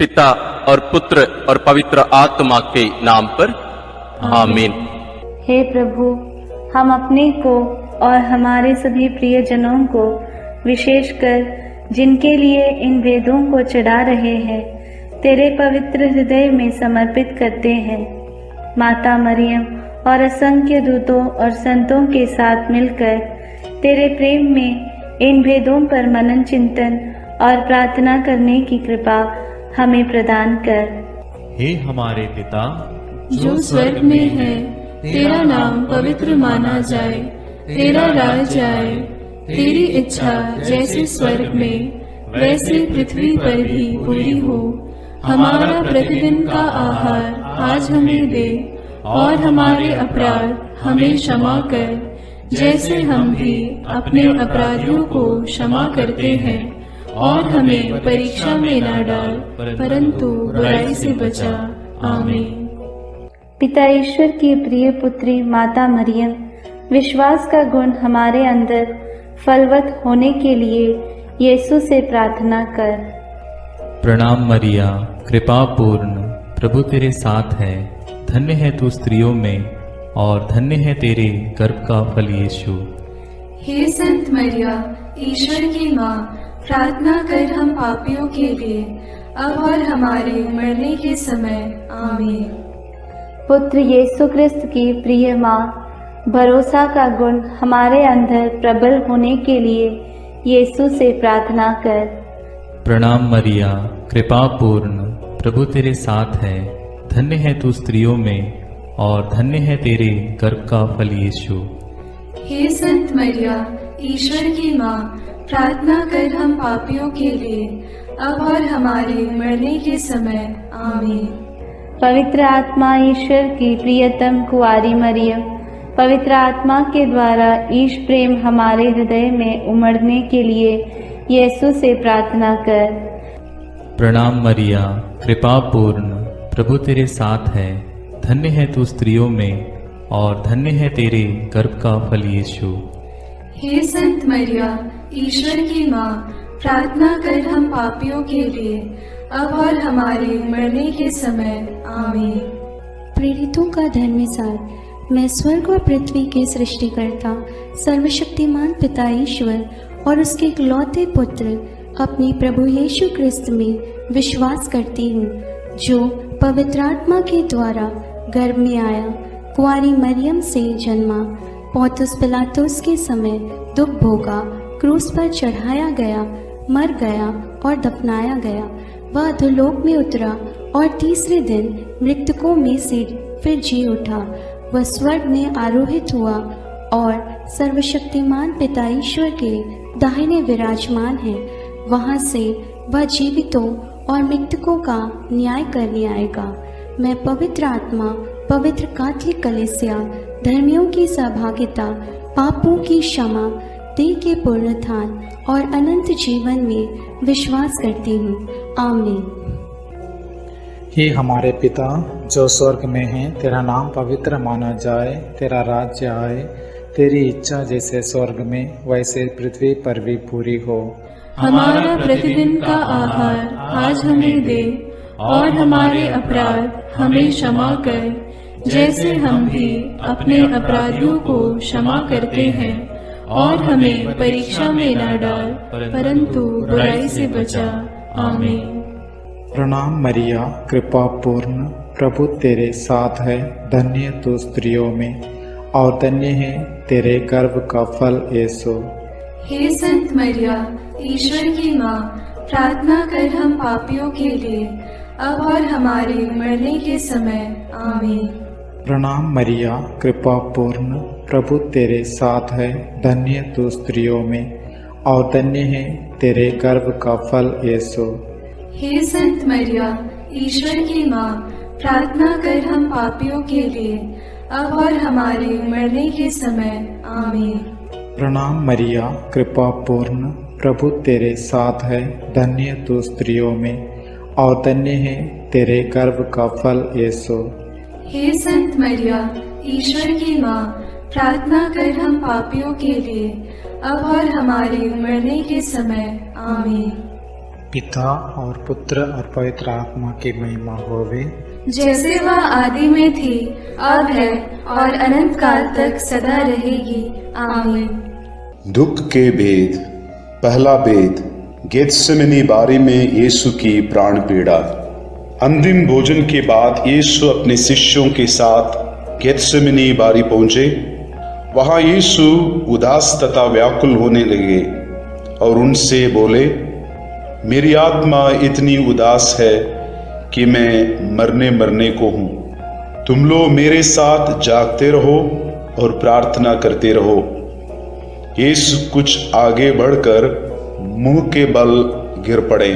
पिता और पुत्र और पवित्र आत्मा के नाम पर आमीन। हे प्रभु, हम अपने को और हमारे सभी प्रियजनों को, विशेषकर जिनके लिए इन भेदों को चढ़ा रहे हैं, तेरे पवित्र हृदय में समर्पित करते हैं। माता मरियम और असंख्य दूतों और संतों के साथ मिलकर तेरे प्रेम में इन भेदों पर मनन चिंतन और प्रार्थना करने की कृपा हमें प्रदान कर। हे हमारे पिता जो स्वर्ग में है, तेरा नाम पवित्र माना जाए, तेरा राज आए, तेरी इच्छा जैसे स्वर्ग में वैसे पृथ्वी पर भी पूरी हो। हमारा प्रतिदिन का आहार आज हमें दे, और हमारे अपराध हमें क्षमा कर, जैसे हम भी अपने अपराधियों को क्षमा करते हैं, और हमें परीक्षा में न डाल, परंतु बुराई से बचा। आमीन। पिता ईश्वर की प्रिय पुत्री माता मरियम, विश्वास का गुण हमारे अंदर फलवत होने के लिए यीशु से प्रार्थना कर। प्रणाम मरिया, कृपा पूर्ण, प्रभु तेरे साथ है। धन्य है तू स्त्रियों में, और धन्य है तेरे गर्भ का फल यीशु। हे संत मरिया, ईश्वर की माँ, प्रार्थना कर हम पापियों के लिए, अब और हमारे मरने के समय। आमीन। पुत्र यीशु क्रिस्त की प्रिय माँ, भरोसा का गुण हमारे अंदर प्रबल होने के लिए यीशु से प्रार्थना कर। प्रणाम मरिया, कृपा पूर्ण, प्रभु तेरे साथ है। धन्य है तू स्त्रियों में, और धन्य है तेरे गर्भ का फल यीशु। हे संत मरिया, ईश्वर की माँ, प्रार्थना कर हम पापियों के लिए, अब और हमारे मरने के समय। आमीन। पवित्र आत्मा ईश्वर की प्रियतम कुंवारी मरियम, पवित्र आत्मा के द्वारा ईश प्रेम हमारे हृदय में उमड़ने के लिए यीशु से प्रार्थना कर। प्रणाम मरिया, कृपा पूर्ण, प्रभु तेरे साथ है। धन्य है तू स्त्रियों में, और धन्य है तेरे गर्भ का फल यीशु। हे संत मरिया, ईश्वर की माँ, प्रार्थना कर हम पापियों के लिए, अब और हमारे मरने के समय। आमीन। प्रेरितों का धर्मसार, मैं स्वर्ग और पृथ्वी के सृष्टिकर्ता सर्वशक्तिमान पिता ईश्वर और उसके इकलौते पुत्र अपने प्रभु यीशु क्रिस्त में विश्वास करती हूँ, जो पवित्र आत्मा के द्वारा गर्भ में आया, कुंवारी मरियम से जन्मा, पोंतुस पिलातुस के समय दुख भोगा, क्रूस पर चढ़ाया गया, मर गया और दफनाया गया। वह अधोलोक में उतरा और तीसरे दिन मृतकों में से फिर जी उठा। वह स्वर्ग में आरोहित हुआ और सर्वशक्तिमान पिता ईश्वर के दाहिने विराजमान है। वहाँ से वह जीवितों और मृतकों का न्याय करने आएगा। मैं पवित्र आत्मा, पवित्र कैथोलिक कलीसिया, धर्मियों की सहभागिता, पापों की क्षमा, देह के पुनरुत्थान और अनंत जीवन में विश्वास करती हूँ। आमीन। हे हमारे पिता जो स्वर्ग में है, तेरा नाम पवित्र माना जाए, तेरा राज्य आए, तेरी इच्छा जैसे स्वर्ग में वैसे पृथ्वी पर भी पूरी हो। हमारा प्रतिदिन का आहार आज हमें दे, और हमारे अपराध हमें क्षमा कर, जैसे हम भी अपने अपराधियों को क्षमा करते हैं, और हमें परीक्षा में न डाल, परंतु बुराई से बचा। आमीन। प्रणाम मरिया, कृपा पूर्ण, प्रभु तेरे साथ है। धन्य तू स्त्रियों में, और धन्य है तेरे गर्भ का फल यीशु। हे संत मरिया, ईश्वर की माँ, प्रार्थना कर हम पापियों के लिए, अब और हमारे मरने के समय। आमीन। प्रणाम मरिया, कृपा पूर्ण, प्रभु तेरे साथ है। धन्य तू स्त्रियों में, और धन्य है तेरे गर्भ का फल यीशु। हे संत मरिया, ईश्वर की माँ, प्रार्थना कर हम पापियों के लिए, अब और हमारे मरने के समय। आमीन। प्रणाम मरिया, कृपा पूर्ण, प्रभु तेरे साथ है। धन्य तू स्त्रियों में, और धन्य है तेरे गर्भ का फल यीशु। हे संत मरिया, ईश्वर की माँ, प्रार्थना कर हम पापियों के लिए, अब और हमारे मरने के समय। आमीन। पिता और पुत्र और पवित्र आत्मा की महिमा होवे, जैसे वह आदि में थी, अब है और अनंत काल तक सदा रहेगी। आमीन। दुख के भेद। पहला भेद, गेत्सेमनी बारी में यीशु की प्राण पीड़ा। अंतिम भोजन के बाद यीशु अपने शिष्यों के साथ गेत्सेमनी बारी पहुंचे। वहां यीशु उदास तथा व्याकुल होने लगे और उनसे बोले, मेरी आत्मा इतनी उदास है कि मैं मरने को हूं। तुम लोग मेरे साथ जागते रहो और प्रार्थना करते रहो। यीशु कुछ आगे बढ़कर मुंह के बल गिर पड़े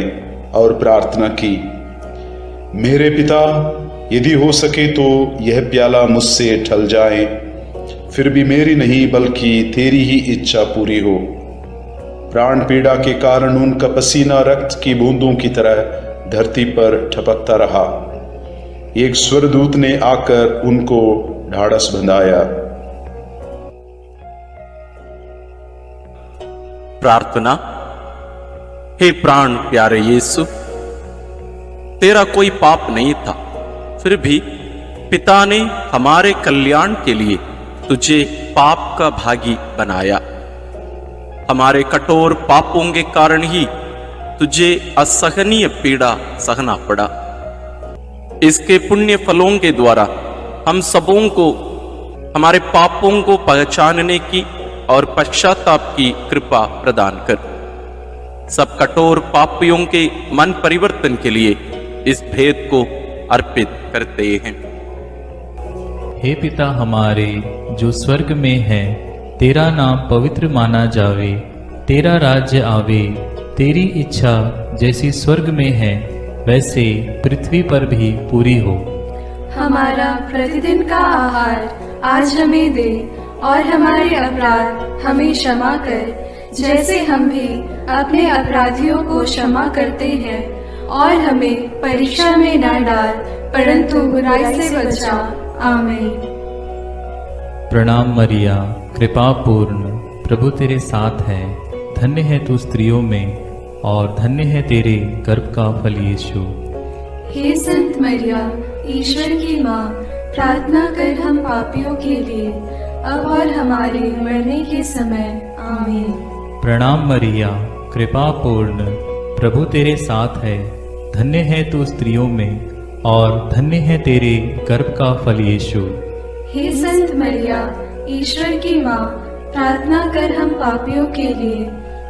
और प्रार्थना की, मेरे पिता, यदि हो सके तो यह प्याला मुझसे टल जाए, फिर भी मेरी नहीं बल्कि तेरी ही इच्छा पूरी हो। प्राण पीड़ा के कारण उनका पसीना रक्त की बूंदों की तरह धरती पर टपकता रहा। एक स्वर्गदूत ने आकर उनको ढाढ़स बंधाया। प्रार्थना। हे प्राण प्यारे यीशु, तेरा कोई पाप नहीं था, फिर भी पिता ने हमारे कल्याण के लिए तुझे पाप का भागी बनाया। हमारे कठोर पापों के कारण ही तुझे असहनीय पीड़ा सहना पड़ा। इसके पुण्य फलों के द्वारा हम सबों को हमारे पापों को पहचानने की और पश्चाताप की कृपा प्रदान कर। सब कठोर पापियों के मन परिवर्तन के लिए इस भेद को अर्पित करते हैं। हे पिता हमारे जो स्वर्ग में है, तेरा नाम पवित्र माना जावे, तेरा राज्य आवे, तेरी इच्छा जैसी स्वर्ग में है वैसे पृथ्वी पर भी पूरी हो। हमारा प्रतिदिन का आहार आज हमें दे और हमारे अपराध हमें क्षमा कर, जैसे हम भी अपने अपराधियों को क्षमा करते हैं, और हमें परीक्षा में न डाल, परंतु बुराई से बचा। आमीन। प्रणाम मरिया, कृपा पूर्ण, प्रभु तेरे साथ है। धन्य है तू स्त्रियों में और धन्य है तेरे गर्भ का फल यीशु। हे संत मरिया, ईश्वर की माँ, प्रार्थना कर हम पापियों के लिए, अब और हमारे मरने के समय। आमीन। प्रणाम मरिया, कृपा पूर्ण, प्रभु तेरे साथ है। धन्य है तू स्त्रियों में और धन्य है तेरे गर्भ का फल यीशु। हे संत मरिया, ईश्वर की माँ, प्रार्थना कर हम पापियों के लिए,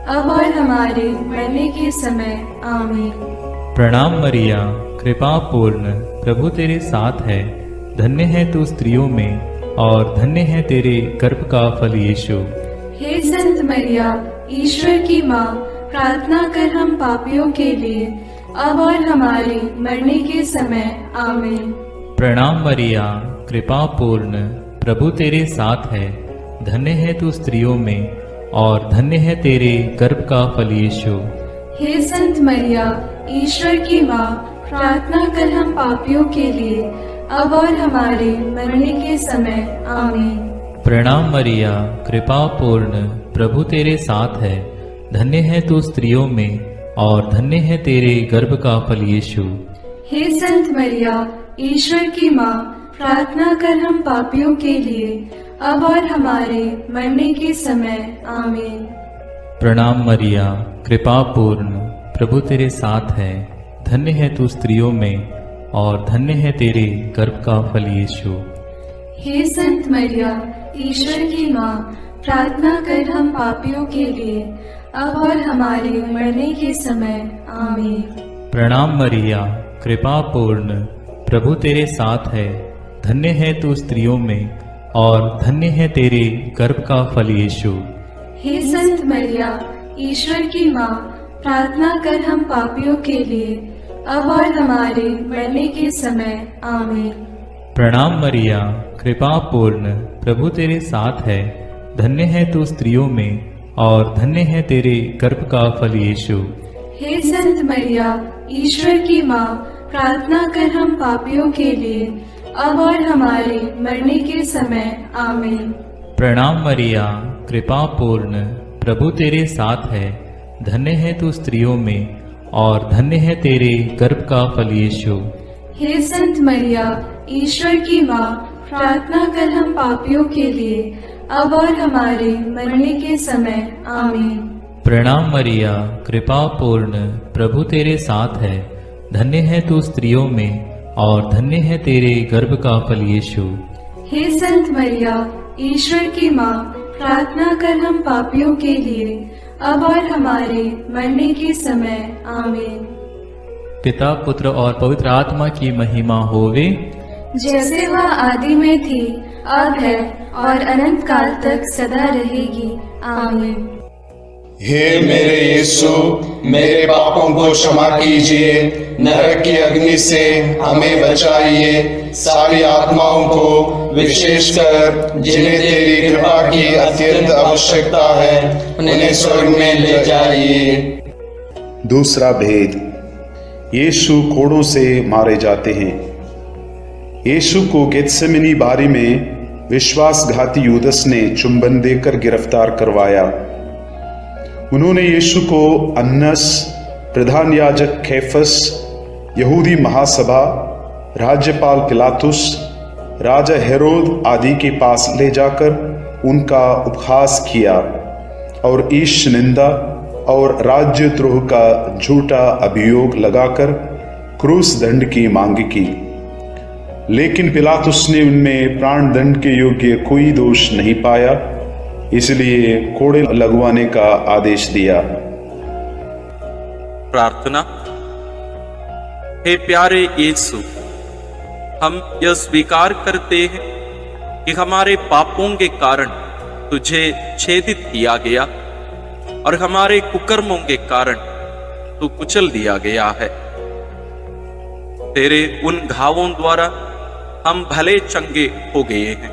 अब और हमारे मरने के समय। आमीन। प्रणाम मरिया, कृपा पूर्ण, प्रभु तेरे साथ है। धन्य है तू स्त्रियों में और धन्य है तेरे गर्भ का फल यीशु। हे संत मरिया, ईश्वर की माँ, प्रार्थना कर हम पापियों के लिए, अब और हमारे मरने के समय। आमीन। प्रणाम मरिया, कृपा पूर्ण, प्रभु तेरे साथ है। धन्य है तू स्त्रियों में और धन्य है तेरे गर्भ का फल यीशु। हे संत मरिया, ईश्वर की माँ, प्रार्थना कर हम पापियों के लिए, अब और हमारे मरने के समय। आमीन। प्रणाम मरिया, कृपा पूर्ण, प्रभु तेरे साथ है। धन्य है तू स्त्रियों में और धन्य है तेरे गर्भ का फल यीशु। हे संत मरिया, ईश्वर की माँ, प्रार्थना कर हम पापियों के लिए, अब और हमारे मरने के समय। आमीन। प्रणाम मरिया, कृपा पूर्ण, प्रभु तेरे साथ है। धन्य है तू स्त्रियों में और धन्य है तेरे गर्भ का फल यीशु। हे संत मरिया, ईश्वर की माँ, प्रार्थना कर हम पापियों के लिए, अब और हमारे मरने के समय। आमीन। प्रणाम मरिया, कृपा पूर्ण, प्रभु तेरे साथ है। धन्य है तू स्त्रियों में और धन्य है तेरे गर्भ का फल यीशु। हे संत मरिया, ईश्वर की माँ, प्रार्थना कर हम पापियों के लिए, अब और हमारे मरने के समय। आमीन। प्रणाम मरिया, कृपा पूर्ण, प्रभु तेरे साथ है। धन्य है तू स्त्रियों में और धन्य है तेरे गर्भ का फल यीशु। हे संत मरिया, ईश्वर की माँ, प्रार्थना कर हम पापियों के लिए, अब और हमारे मरने के समय। आमीन। प्रणाम मरिया, कृपा पूर्ण, प्रभु तेरे साथ है। धन्य है तू स्त्रियों में और धन्य है तेरे गर्भ का फल यीशु। हे संत मरिया, ईश्वर की माँ, प्रार्थना कर हम पापियों के लिए, अब और हमारे मरने के समय। आमीन। प्रणाम मरिया, कृपा पूर्ण, प्रभु तेरे साथ है। धन्य है तू स्त्रियों में और धन्य है तेरे गर्भ का फल यीशु। हे संत मरिया, ईश्वर की माँ, प्रार्थना कर हम पापियों के लिए, अब और हमारे मरने के समय। आमीन। पिता, पुत्र और पवित्र आत्मा की महिमा होवे, जैसे वह आदि में थी, अब है और अनंत काल तक सदा रहेगी। आमीन। हे मेरे यीशु, मेरे पापों को क्षमा कीजिए, नरक की अग्नि से हमें बचाइए, सारी आत्माओं को, विशेषकर जिन्हें तेरी कृपा की अत्यंत आवश्यकता है, उन्हें स्वर्ग में ले जाइए। दूसरा भेद, यीशु कोड़ों से मारे जाते हैं। यीशु को गेत्सेमनी बारी में विश्वासघाती यूदस ने चुंबन देकर गिरफ्तार करवाया। उन्होंने यीशु को अन्नस, प्रधान याजक कैफस, यहूदी महासभा, राज्यपाल पिलातुस, राजा हेरोद आदि के पास ले जाकर उनका उपहास किया और ईश निंदा और राज्यद्रोह का झूठा अभियोग लगाकर क्रूस दंड की मांग की। लेकिन पिलातुस ने उनमें प्राण दंड के योग्य कोई दोष नहीं पाया, इसलिए कोड़े लगवाने का आदेश दिया। प्रार्थना। हे प्यारे यीशु, हम यह स्वीकार करते हैं कि हमारे पापों के कारण तुझे छेदित किया गया और हमारे कुकर्मों के कारण तू कुचल दिया गया है। तेरे उन घावों द्वारा हम भले चंगे हो गए हैं।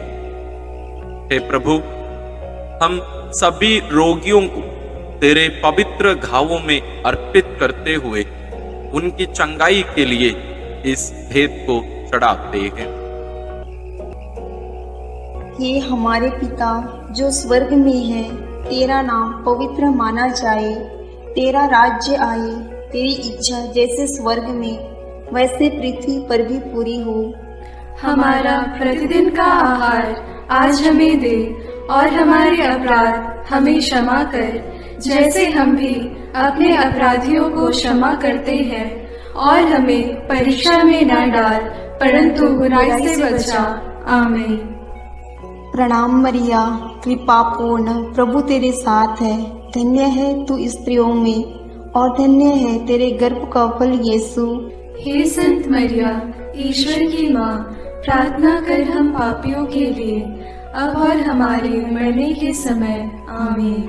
हे प्रभु, हम सभी रोगियों को तेरे पवित्र घावों में अर्पित करते हुए उनकी चंगाई के लिए इस भेद को चढ़ाते हैं। हे हमारे पिता जो स्वर्ग में है, तेरा नाम पवित्र माना जाए, तेरा राज्य आए, तेरी इच्छा जैसे स्वर्ग में वैसे पृथ्वी पर भी पूरी हो। हमारा प्रतिदिन का आहार आज हमें दे और हमारे अपराध हमें क्षमा कर, जैसे हम भी अपने अपराधियों को क्षमा करते हैं, और हमें परीक्षा में न डाल, परंतु बुराई से बचा। आमीन। प्रणाम मरिया, कृपा पूर्ण, प्रभु तेरे साथ है। धन्य है तू स्त्रियों में और धन्य है तेरे गर्भ का फल यीशु। हे संत मरिया, ईश्वर की माँ, प्रार्थना कर हम पापियों के लिए, अब और हमारे मरने के समय। आमीन।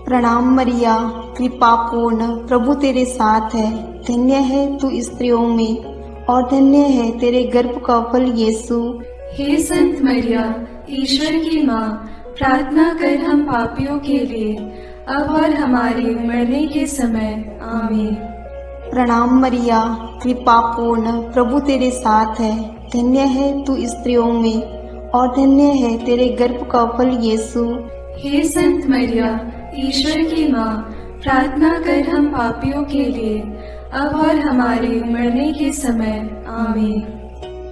प्रणाम मरिया, कृपा पूर्ण, प्रभु तेरे साथ है। धन्य है तू स्त्रियों में और धन्य है तेरे गर्भ का फल यीशु। हे संत मरिया, ईश्वर की माँ, प्रार्थना कर हम पापियों के लिए, अब और हमारे मरने के समय। आमीन। प्रणाम मरिया, कृपा पूर्ण, प्रभु तेरे साथ है। धन्य है तू स्त्रियों में और धन्य है तेरे गर्भ का फल यीशु। हे संत मरिया, ईश्वर की माँ, प्रार्थना कर हम पापियों के लिए, अब और हमारे मरने के समय। आमीन।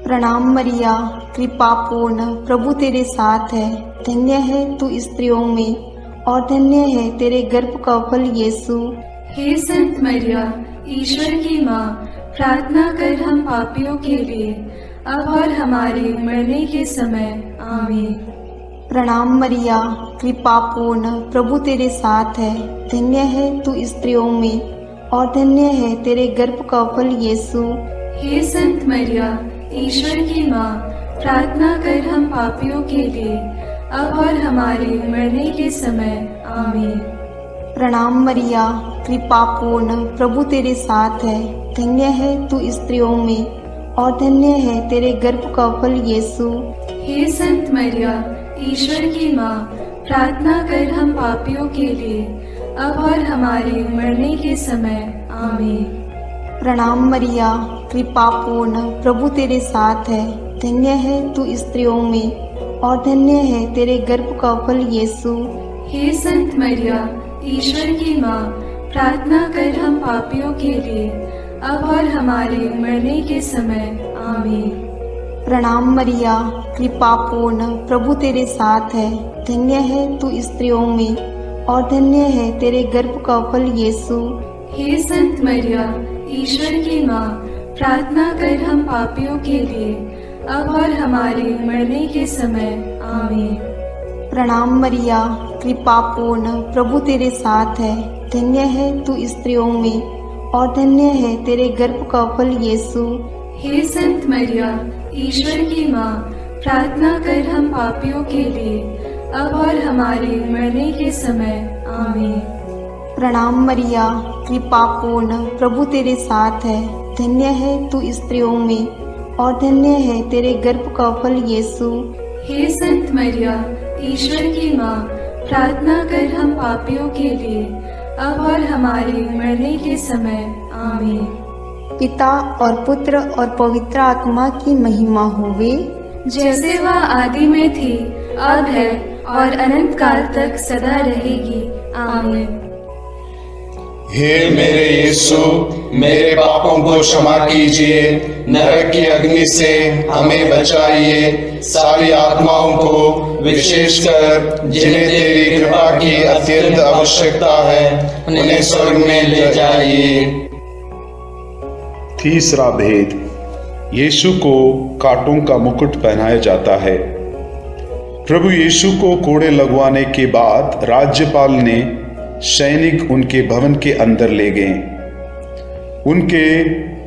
प्रणाम मरिया, कृपा पूर्ण, प्रभु तेरे साथ है। धन्य है तू स्त्रियों में और धन्य है तेरे गर्भ का फल यीशु। हे संत मरिया, ईश्वर की माँ, प्रार्थना कर हम पापियों के लिए, अब और हमारे मरने के समय। आमीन। प्रणाम मरिया, कृपा पूर्ण, प्रभु तेरे साथ है। धन्य है तू स्त्रियों में और धन्य है तेरे गर्भ का फल यीशु। हे संत मरिया, ईश्वर की माँ, प्रार्थना कर हम पापियों के लिए, अब और हमारे मरने के समय। आमीन। प्रणाम मरिया, कृपा पूर्ण, प्रभु तेरे साथ है। धन्य है तू स्त्रियों में और धन्य है तेरे गर्भ का फल यीशु। हे संत मरिया, ईश्वर की माँ, प्रार्थना कर हम पापियों के लिए, अब और हमारे मरने के समय। आमीन। प्रणाम मरिया, कृपा पूर्ण, प्रभु तेरे साथ है। धन्य है तू स्त्रियों में और धन्य है तेरे गर्भ का फल यीशु। हे संत मरिया, ईश्वर की माँ, प्रार्थना कर हम पापियों के लिए, अब और हमारे मरने के समय। आमीन। प्रणाम मरिया, कृपा पूर्ण, प्रभु तेरे साथ है। धन्य है तू स्त्रियों में और धन्य है तेरे गर्भ का फल यीशु। हे संत मरिया, ईश्वर की माँ, प्रार्थना कर हम पापियों के लिए, अब और हमारे मरने के समय। आमीन। प्रणाम मरिया, कृपा पूर्ण, प्रभु तेरे साथ है। धन्य है तू स्त्रियों में और धन्य है तेरे गर्भ का फल यीशु। हे संत मरिया, ईश्वर की माँ, प्रार्थना कर हम पापियों के लिए, अब और हमारे मरने के समय। आमीन। प्रणाम मरिया, कृपा पूर्ण, प्रभु तेरे साथ है। धन्य है तू स्त्रियों में और धन्य है तेरे गर्भ का फल यीशु। हे संत मरिया, ईश्वर की माँ, प्रार्थना कर हम पापियों के लिए, अब और हमारे मरने के समय। आमीन। पिता और पुत्र और पवित्र आत्मा की महिमा होवे, जैसे वह आदि में थी, अब है और अनंत काल तक सदा रहेगी। आमीन। हे मेरे यीशु, मेरे पापों को क्षमा कीजिए, नरक की अग्नि से हमें बचाइए, सारी आत्माओं को, विशेषकर जिन्हें तेरी कृपा की अत्यंत आवश्यकता है, उन्हें स्वर्ग में ले जाइए। तीसरा भेद, यीशु को कांटों का मुकुट पहनाया जाता है। प्रभु यीशु को कोड़े लगवाने के बाद राज्यपाल ने सैनिक उनके भवन के अंदर ले गए। उनके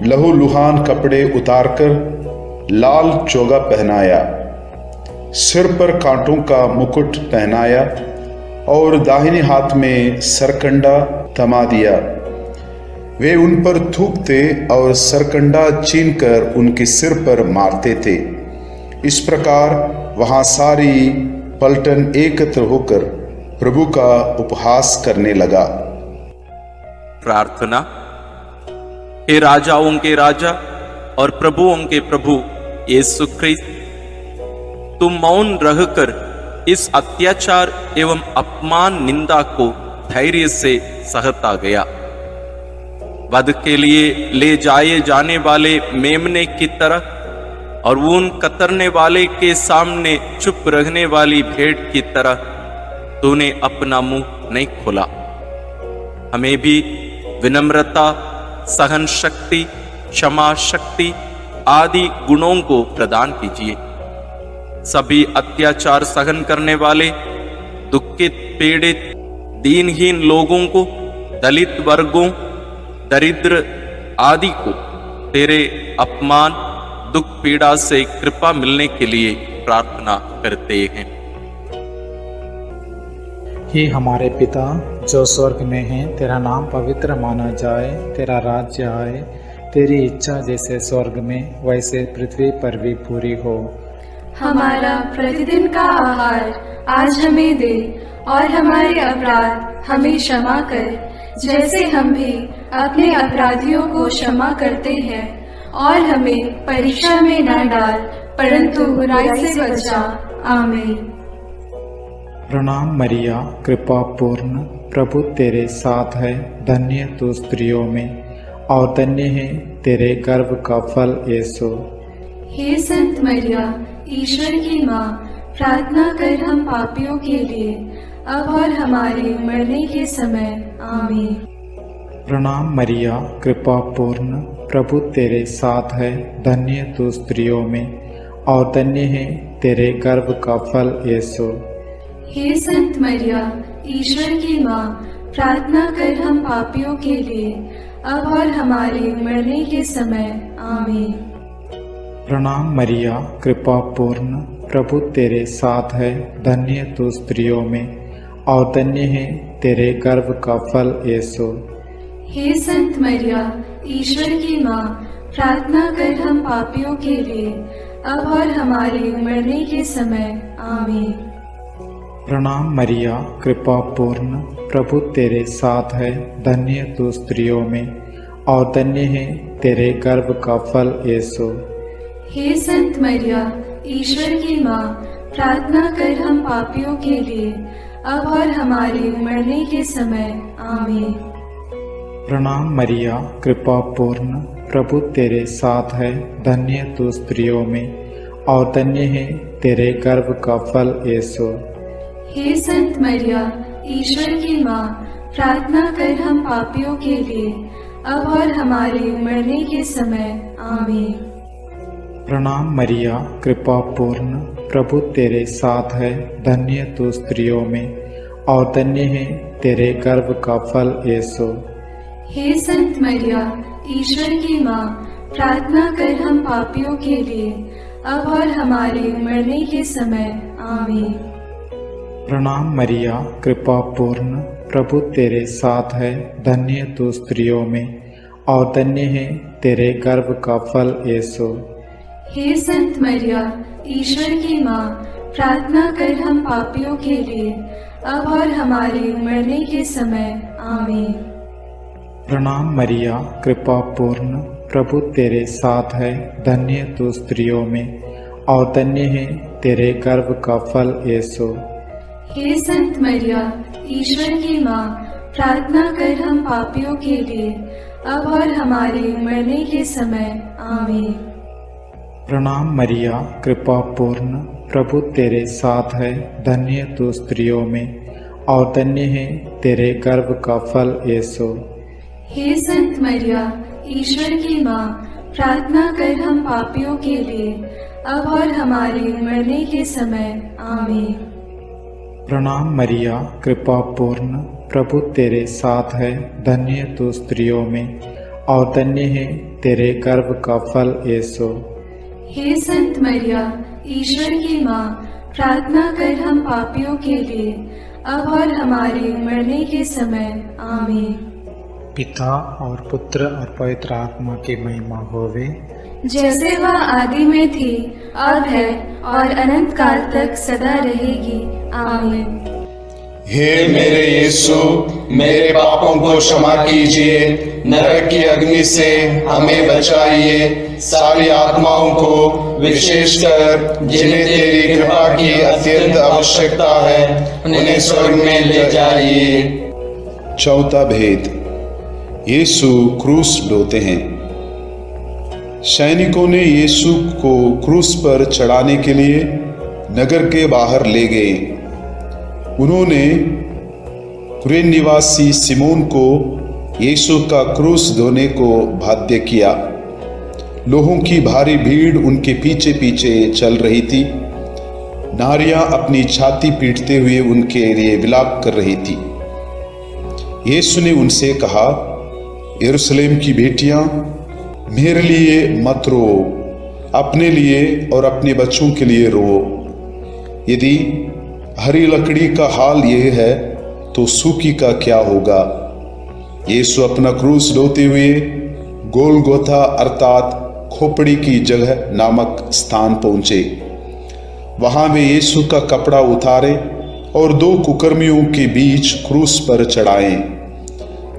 लहूलुहान कपड़े उतारकर लाल चोगा पहनाया, सिर पर कांटों का मुकुट पहनाया और दाहिने हाथ में सरकंडा थमा दिया। वे उन पर थूकते और सरकंडा छीनकर उनके सिर पर मारते थे। इस प्रकार वहां सारी पलटन एकत्र होकर प्रभु का उपहास करने लगा। प्रार्थना। हे राजाओं के राजा और प्रभुओं के प्रभु यीशु ख्रिस्त, तुम मौन रहकर इस अत्याचार एवं अपमान निंदा को धैर्य से सहता गया। वध के लिए ले जाए जाने वाले मेमने की तरह और ऊन कतरने वाले के सामने चुप रहने वाली भेड़ की तरह तूने अपना मुंह नहीं खोला। हमें भी विनम्रता, सहन शक्ति, क्षमा शक्ति आदि गुणों को प्रदान कीजिए। सभी अत्याचार सहन करने वाले, दुखित, पीड़ित, दीनहीन लोगों को, दलित वर्गों, दरिद्र आदि को तेरे अपमान, दुख, पीड़ा से कृपा मिलने के लिए प्रार्थना करते हैं। हे हमारे पिता जो स्वर्ग में है, तेरा नाम पवित्र माना जाए, तेरा राज्य आए, तेरी इच्छा जैसे स्वर्ग में वैसे पृथ्वी पर भी पूरी हो। हमारा प्रतिदिन का आहार आज हमें दे और हमारे अपराध हमें क्षमा कर, जैसे हम भी अपने अपराधियों को क्षमा करते हैं, और हमें परीक्षा में न डाल, परंतु बुराई से बचा। आमीन। प्रणाम मरिया, कृपा पूर्ण, प्रभु तेरे साथ है। धन्य तू स्त्रियों में और धन्य है तेरे गर्भ का फल यीशु। हे संत मरिया, ईश्वर की माँ, प्रार्थना कर हम पापियों के लिए, अब और हमारे मरने के समय। आमीन। प्रणाम मरिया, कृपा पूर्ण, प्रभु तेरे साथ है। धन्य तू स्त्रियों में और धन्य है तेरे गर्भ का फल यीशु। हे संत मरिया, ईश्वर की माँ, प्रार्थना कर हम पापियों के लिए, अब और हमारे मरने के समय। आमीन। प्रणाम मरिया, कृपा पूर्ण, प्रभु तेरे साथ है। धन्य तू स्त्रियों में और धन्य है तेरे गर्भ का फल यीशु। हे संत मरिया, ईश्वर की माँ, प्रार्थना कर हम पापियों के लिए, अब और हमारे मरने के समय। आमीन। प्रणाम मरिया, कृपा पूर्ण, प्रभु तेरे साथ है। धन्य तू स्त्रियों में और धन्य है तेरे गर्भ का फल यीशु। हे संत मरिया, ईश्वर की माँ, प्रार्थना कर हम पापियों के लिए, अब और हमारे मरने के समय। आमीन। प्रणाम मरिया, कृपा पूर्ण, प्रभु तेरे साथ है, धन्य तू स्त्रियों में और धन्य है तेरे गर्भ का फल यीशु। हे संत मरिया, ईश्वर की माँ, प्रार्थना कर हम पापियों के लिए, अब और हमारे मरने के समय। आमीन। प्रणाम मरिया, कृपा पूर्ण, प्रभु तेरे साथ है, धन्य तू स्त्रियों में और धन्य है तेरे गर्भ का फल यीशु। हे संत मरिया, ईश्वर की माँ, प्रार्थना कर हम पापियों के लिए, अब और हमारे मरने के समय। आमीन। प्रणाम मरिया, कृपा पूर्ण, प्रभु तेरे साथ है, धन्य तू स्त्रियों में और धन्य है तेरे गर्भ का फल यीशु। हे संत मरिया, ईश्वर की माँ, प्रार्थना कर हम पापियों के लिए, अब और हमारे मरने के समय। आमीन। प्रणाम मरिया, कृपा पूर्ण, प्रभु तेरे साथ है, धन्य तू स्त्रियों में और धन्य है तेरे गर्भ का फल यीशु। हे संत मरिया, ईश्वर की माँ, प्रार्थना कर हम पापियों के लिए, अब और हमारे मरने के समय। आमीन। प्रणाम मरिया, कृपा पूर्ण, प्रभु तेरे साथ है, धन्य तू स्त्रियों में और धन्य है तेरे गर्भ का फल यीशु। हे संत मरिया, ईश्वर की माँ, प्रार्थना कर हम पापियों के लिए, अब और हमारे मरने के समय। आमीन। प्रणाम मरिया, कृपा पूर्ण, प्रभु तेरे साथ है, धन्य तू स्त्रियों में और धन्य है तेरे गर्भ का फल यीशु। हे संत मरिया, ईश्वर की माँ, प्रार्थना कर हम पापियों के लिए, अब और हमारे मरने के समय। आमीन। पिता और पुत्र और पवित्र आत्मा की महिमा होवे, जैसे वह आदि में थी, अब है और अनंत काल तक सदा रहेगी। आमीन। हे मेरे यीशु, मेरे पापों को क्षमा कीजिए, नरक की अग्नि से हमें बचाइए, सारी आत्माओं को विशेषकर जिन्हें तेरी कृपा की अत्यंत आवश्यकता है उन्हें स्वर्ग में ले जाइए। चौथा भेद, यीशु क्रूस ढोते हैं। सैनिकों ने यीशु को क्रूस पर चढ़ाने के लिए नगर के बाहर ले गए। उन्होंने कुरेन निवासी सिमोन को यीशु का क्रूस ढोने को बाध्य किया। लोगों की भारी भीड़ उनके पीछे पीछे चल रही थी। नारियां अपनी छाती पीटते हुए उनके लिए विलाप कर रही थी। यीशु ने उनसे कहा, यरूशलेम की बेटियां, मेरे लिए मत रो, अपने लिए और अपने बच्चों के लिए रो। यदि हरी लकड़ी का हाल यह है तो सूखी का क्या होगा। यीशु अपना क्रूस ढोते हुए गोलगोथा अर्थात खोपड़ी की जगह नामक स्थान पहुंचे। वहां वे यीशु का कपड़ा उतारे और दो कुकर्मियों के बीच क्रूस पर चढ़ाए।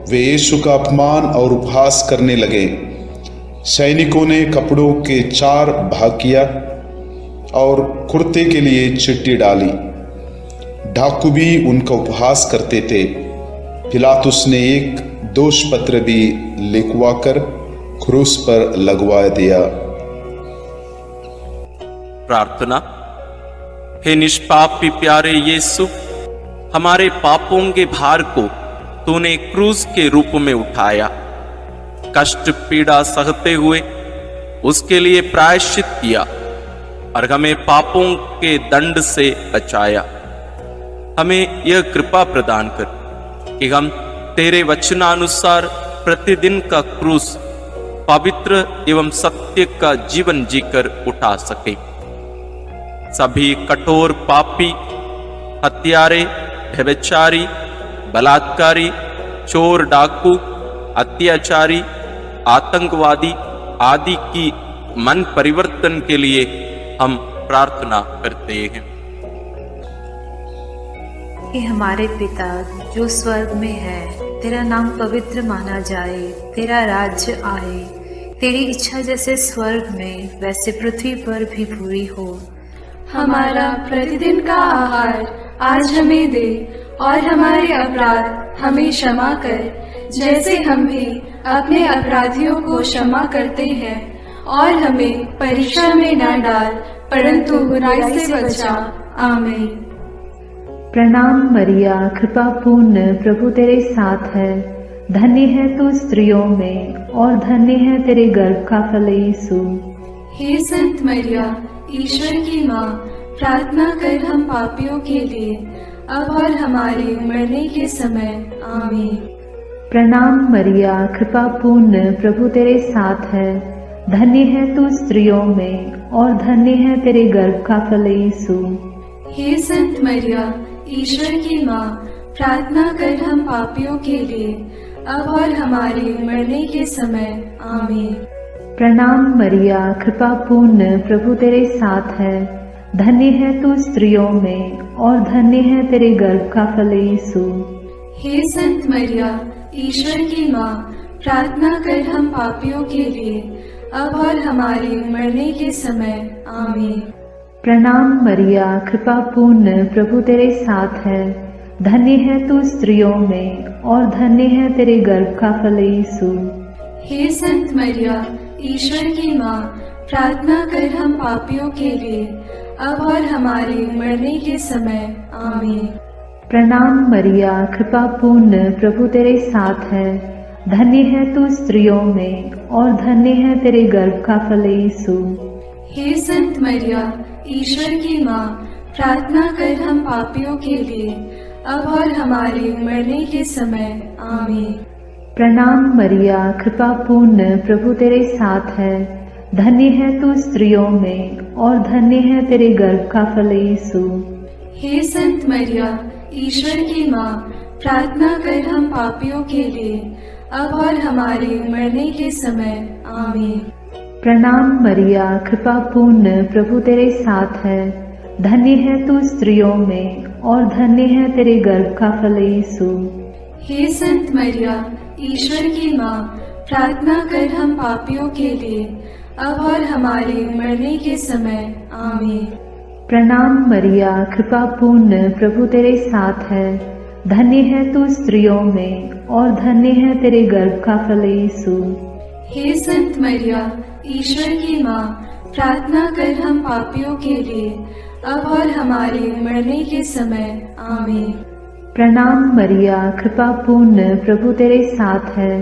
वे यीशु का अपमान और उपहास करने लगे। सैनिकों ने कपड़ों के 4 भाग किया और कुर्ते के लिए चिट्ठी डाली। डाकू भी उनका उपहास करते थे। पिलातुस ने एक दोष पत्र भी लिखवाकर क्रूस पर लगवा दिया। प्रार्थना। हे निष्पापी प्यारे यीशु, हमारे पापों के भार को तूने क्रूस के रूप में उठाया। कष्ट पीड़ा सहते हुए उसके लिए प्रायश्चित किया और हमें पापों के दंड से बचाया। हमें यह कृपा प्रदान कर कि हम तेरे वचनानुसार प्रतिदिन का क्रूस पवित्र एवं सत्य का जीवन जीकर उठा सके। सभी कठोर पापी, हत्यारे, व्यभिचारी, बलात्कारी, चोर, डाकू, अत्याचारी, आतंकवादी आदि की मन परिवर्तन के लिए हम प्रार्थना करते हैं। हे हमारे पिता जो स्वर्ग में है, तेरा नाम पवित्र माना जाए, तेरा राज्य आए, तेरी इच्छा जैसे स्वर्ग में वैसे पृथ्वी पर भी पूरी हो। हमारा प्रतिदिन का आहार आज हमें दे और हमारे अपराध हमें क्षमा कर, जैसे हम भी अपने अपराधियों को क्षमा करते हैं, और हमें परीक्षा में न डाल, परंतु बुराई से बचा। आमीन। प्रणाम मरिया, कृपा पूर्ण, प्रभु तेरे साथ है। धन्य है तू स्त्रियों में, और धन्य है तेरे गर्भ का फल यीशु। हे संत मरिया, ईश्वर की माँ, प्रार्थना कर हम पापियों के लिए, अब और हमारे मरने के समय। आमीन। प्रणाम मरिया, कृपा पूर्ण, प्रभु तेरे साथ है। धन्य है तू स्त्रियों में, और धन्य है तेरे गर्भ का फल यीशु। हे संत मरिया, ईश्वर की माँ, प्रार्थना कर हम पापियों के लिए, अब और हमारे मरने के समय। आमीन। प्रणाम मरिया, कृपा पूर्ण, प्रभु तेरे साथ है। धन्य है तू स्त्रियों में, और धन्य है तेरे गर्भ का फल यीशु। हे संत मरिया, ईश्वर की माँ, प्रार्थना कर हम पापियों के लिए, अब और हमारे मरने के समय। आमीन। प्रणाम मरिया, कृपा पूर्ण, प्रभु तेरे साथ है। धन्य है तू स्त्रियों में, और धन्य है तेरे गर्भ का फल यीशु। हे संत मरिया, ईश्वर की माँ, प्रार्थना कर हम पापियों के लिए, अब और हमारे मरने के समय। आमीन। प्रणाम मरिया, कृपा पूर्ण, प्रभु तेरे साथ है। धन्य है तू स्त्रियों में, और धन्य है तेरे गर्भ का फल यीशु। हे संत मरिया, ईश्वर की माँ, प्रार्थना कर हम पापियों के लिए, अब और हमारे मरने के समय। आमीन। प्रणाम मरिया, कृपा पूर्ण, प्रभु तेरे साथ है। धन्य है तू स्त्रियों में, और धन्य है तेरे गर्भ का फल यीशु। हे संत मरिया, ईश्वर की माँ, प्रार्थना कर हम पापियों के लिए, अब और हमारे मरने के समय। आमीन। प्रणाम मरिया, कृपा पूर्ण, प्रभु तेरे साथ है। धन्य है तू स्त्रियों में, और धन्य है तेरे गर्भ का फल यीशु। हे संत मरिया, ईश्वर की माँ, प्रार्थना कर हम पापियों के लिए, अब और हमारे मरने के समय। आमीन। प्रणाम मरिया, कृपा पूर्ण, प्रभु तेरे साथ है। धन्य है तू स्त्रियों में, और धन्य है तेरे गर्भ का फल यीशु। हे संत मरिया, ईश्वर की माँ, प्रार्थना कर हम पापियों के लिए, अब और हमारे मरने के समय। आमीन। प्रणाम मरिया, कृपा पूर्ण, प्रभु तेरे साथ है।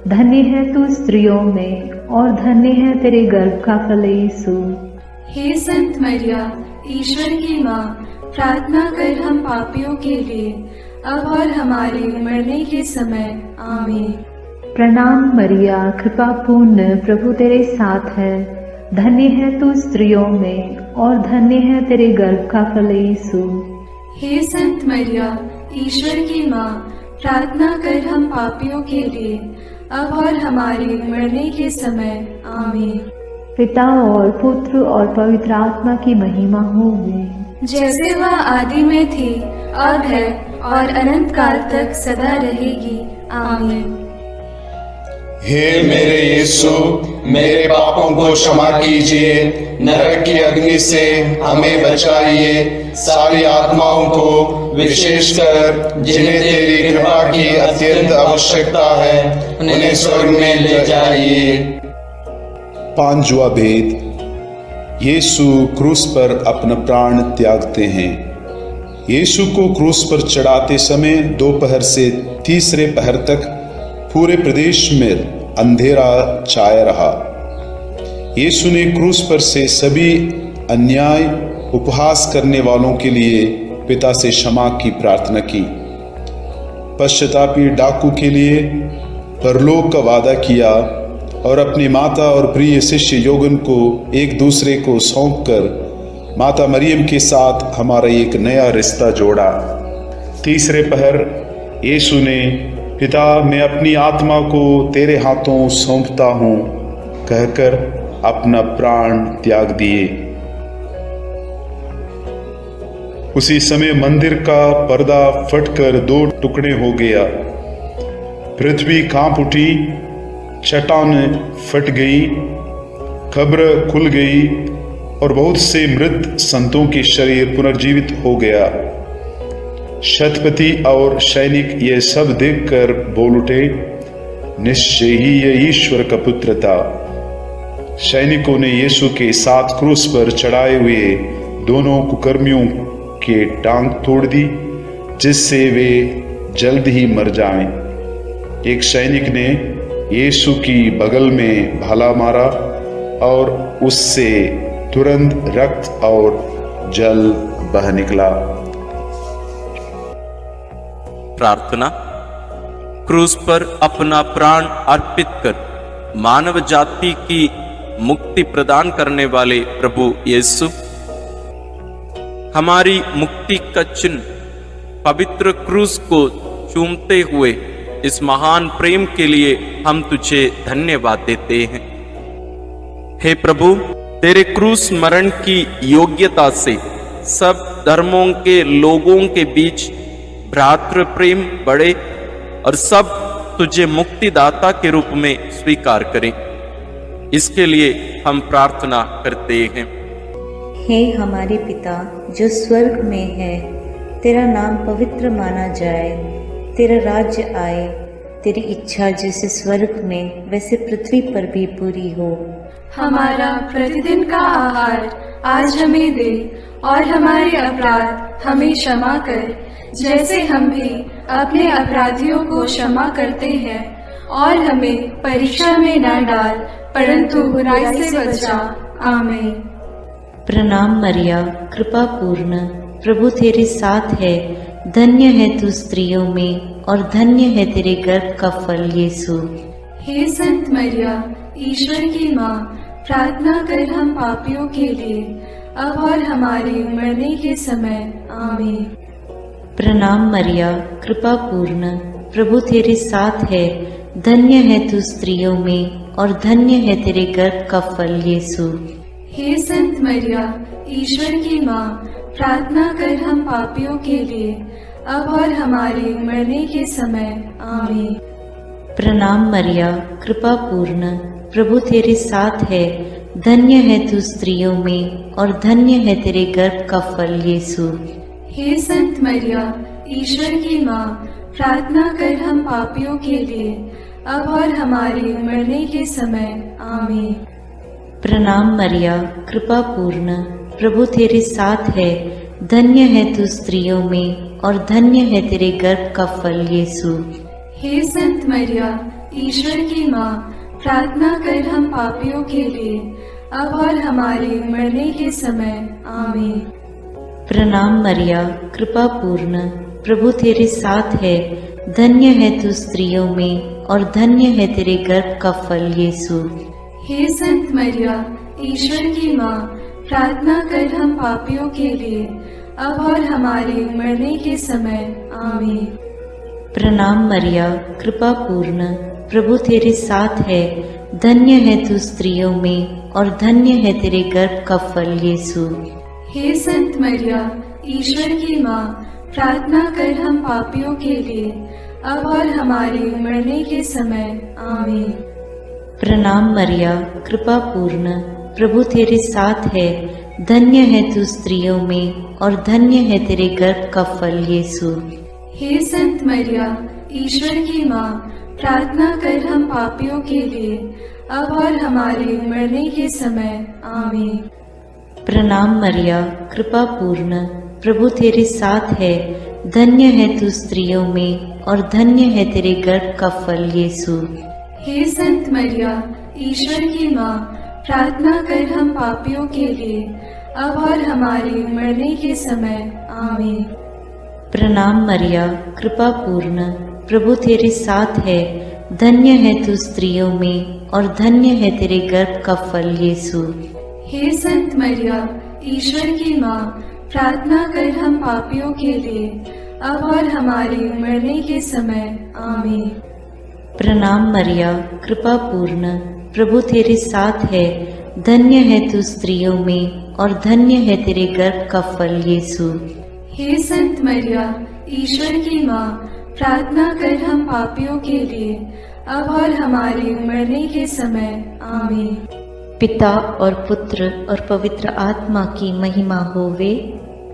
धन्य है तू स्त्रियों में, और धन्य है तेरे गर्भ का फल यीशु। हे संत मरिया, ईश्वर की माँ, प्रार्थना कर हम पापियों के लिए, अब और हमारे मरने के समय। आमीन। प्रणाम मरिया, कृपा पूर्ण, प्रभु तेरे साथ है। धन्य है तू स्त्रियों में, और धन्य है तेरे गर्भ का फल यीशु। हे संत मरिया, ईश्वर की माँ, प्रार्थना कर हम पापियों के लिए, अब और हमारे मरने के समय। आमीन। पिता और पुत्र और पवित्र आत्मा की महिमा होगी, जैसे वह आदि में थी, अब है, और अनंत काल तक सदा रहेगी। आमीन। हे मेरे यीशु, मेरे पापों को क्षमा कीजिए, नरक की अग्नि से हमें बचाइए, सारी आत्माओं को, विशेषकर जिन्हें तेरी कृपा की अत्यंत आवश्यकता है, उन्हें स्वर्ग में ले जाइए। पांचवा भेद, यीशु क्रूस पर अपना प्राण त्यागते हैं। यीशु को क्रूस पर चढ़ाते समय दोपहर से तीसरे पहर तक पूरे प्रदेश में अंधेरा छाया रहा। यीशु ने क्रूस पर से सभी अन्याय उपहास करने वालों के लिए पिता से क्षमा की प्रार्थना की। पश्चातापी डाकू के लिए परलोक का वादा किया और अपनी माता और प्रिय शिष्य योगन को एक दूसरे को सौंपकर माता मरियम के साथ हमारा एक नया रिश्ता जोड़ा। तीसरे पहर यीशु ने पिता, मैं अपनी आत्मा को तेरे हाथों सौंपता हूँ कहकर अपना प्राण त्याग दिए। उसी समय मंदिर का पर्दा फटकर दो टुकड़े हो गया। पृथ्वी कांप उठी, चट्टान फट गई, कब्र खुल गई और बहुत से मृत संतों के शरीर पुनर्जीवित हो गया। शतपति और सैनिक ये सब देखकर बोल उठे, निश्चय ही यह ईश्वर का पुत्र था। सैनिकों ने यीशु के साथ क्रूस पर चढ़ाए हुए दोनों कुकर्मियों के टांग तोड़ दी, जिससे वे जल्द ही मर जाएं। एक सैनिक ने यीशु की बगल में भाला मारा और उससे तुरंत रक्त और जल बह निकला। प्रार्थना। क्रूस पर अपना प्राण अर्पित कर मानव जाति की मुक्ति प्रदान करने वाले प्रभु यीशु, हमारी मुक्ति का चिन्ह पवित्र क्रूस को चूमते हुए इस महान प्रेम के लिए हम तुझे धन्यवाद देते हैं। हे प्रभु, तेरे क्रूस मरण की योग्यता से सब धर्मों के लोगों के बीच भ्रातृ प्रेम बढ़े और सब तुझे मुक्तिदाता के रूप में स्वीकार करें। इसके लिए हम प्रार्थना करते हैं। हे हमारे पिता जो स्वर्ग में है, तेरा नाम पवित्र माना जाए, तेरा राज्य आए, तेरी इच्छा जैसे स्वर्ग में वैसे पृथ्वी पर भी पूरी हो। हमारा प्रतिदिन का आहार आज हमें दे और हमारे अपराध हमें क्षमा कर, जैसे हम भी अपने अपराधियों को क्षमा करते हैं, और हमें परीक्षा में न डाल परंतु बुराई से बचा। आमीन। प्रणाम मरिया, कृपा पूर्ण, प्रभु तेरे साथ है, धन्य है तू स्त्रियों में और धन्य है तेरे गर्भ का फल यीशु। हे संत मरिया, ईश्वर की माँ, प्रार्थना कर हम पापियों के लिए अब और हमारे मरने के समय। आमीन। प्रणाम मरिया, कृपा पूर्ण, प्रभु तेरे साथ है, धन्य है तू स्त्रियों में और धन्य है तेरे गर्भ का फल यीशु। हे संत मरिया, ईश्वर की माँ, प्रार्थना कर हम पापियों के लिए अब और हमारे मरने के समय। आमीन। प्रणाम मरिया, कृपा पूर्ण, प्रभु तेरे साथ है, धन्य है तू स्त्रियों में और धन्य है तेरे गर्भ का फल यीशु। हे संत मरिया, ईश्वर की माँ, प्रार्थना कर हम पापियों के लिए अब और हमारे मरने के समय। आमीन। प्रणाम मरिया, कृपा पूर्ण, प्रभु तेरे साथ है, धन्य है तू स्त्रियों में और धन्य है तेरे गर्भ का फल यीशु। हे संत मरिया, ईश्वर की माँ, प्रार्थना कर हम पापियों के लिए अब और हमारे मरने के समय। आमीन। प्रणाम मरिया, कृपा पूर्ण, प्रभु तेरे साथ है, धन्य है तू स्त्रियों में और धन्य है तेरे गर्भ का फल यीशु। हे संत मरिया, ईश्वर की माँ, प्रार्थना कर हम पापियों के लिए अब और हमारे मरने के समय। आमीन। प्रणाम मरिया, कृपा पूर्ण, प्रभु तेरे साथ है, धन्य है तू स्त्रियों में और धन्य है तेरे गर्भ का फल यीशु। हे संत मरिया, ईश्वर की माँ, प्रार्थना कर हम पापियों के लिए अब और हमारे मरने के समय। आमीन। प्रणाम मरिया, कृपा पूर्ण, प्रभु तेरे साथ है, धन्य है तू स्त्रियों में और धन्य है तेरे गर्भ का फल यीशु। हे संत मरिया, ईश्वर की माँ, प्रार्थना कर हम पापियों के लिए अब और हमारे मरने के समय। आमीन। प्रणाम मरिया, कृपा पूर्ण, प्रभु तेरे साथ है, धन्य है तू स्त्रियों में और धन्य है तेरे गर्भ का फल यीशु। हे संत मरिया, ईश्वर की माँ, प्रार्थना कर हम पापियों के लिए अब और हमारे मरने के समय। आमीन। प्रणाम मरिया, कृपा पूर्ण, प्रभु तेरे साथ है, धन्य है तू स्त्रियों में और धन्य है तेरे गर्भ का फल यीशु। हे संत मरिया, ईश्वर की माँ, प्रार्थना कर हम पापियों के लिए अब और हमारे मरने के समय। आमीन। प्रणाम मरिया, कृपा पूर्ण, प्रभु तेरे साथ है, धन्य है तू स्त्रियों में और धन्य है तेरे गर्भ का फल यीशु। हे संत मरिया, ईश्वर की माँ, प्रार्थना कर हम पापियों के लिए अब और हमारे मरने के समय। आमीन। पिता और पुत्र और पवित्र आत्मा की महिमा होवे,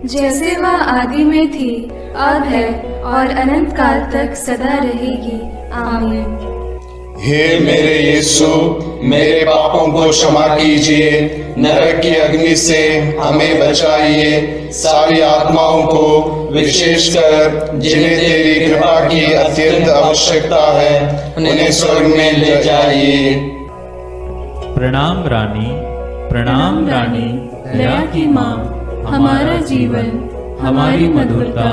जैसे वह आदि में थी, अब है और अनंत काल तक सदा रहेगी। आमीन। हे मेरे यीशु, मेरे पापों को क्षमा कीजिए, नरक की अग्नि से हमें बचाइए, सारी आत्माओं को विशेषकर जिन्हें तेरी कृपा की अत्यंत आवश्यकता है उन्हें स्वर्ग में ले जाइए। प्रणाम रानी, प्रणाम रानी, दया की माँ, हमारा जीवन, हमारी मधुरता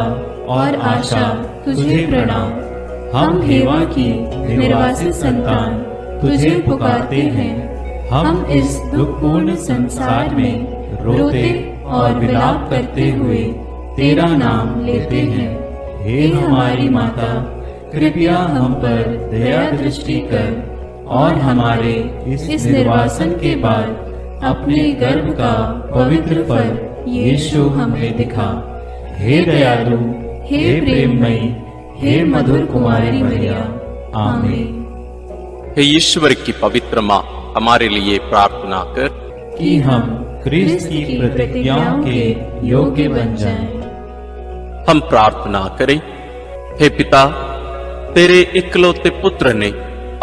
और आशा तुझे प्रणाम। हम हेवा की निर्वासित संतान तुझे पुकारते हैं। हम इस दुखपूर्ण संसार में रोते और विलाप करते हुए तेरा नाम लेते हैं। हे हमारी माता, कृपया हम पर दया दृष्टि कर और हमारे इस निर्वासन के बाद अपने गर्भ का पवित्र फल यीशु हमें दिखा। हे दयालु, हे प्रेममयी, हे मधुर कुमारी मरिया, आमीन। हे ईश्वर की पवित्र माँ, हमारे लिए प्रार्थना कर कि हम क्रिस्त की प्रतिज्ञाओं के योग्य बन जाएं। हम प्रार्थना करें। हे पिता, तेरे इकलौते पुत्र ने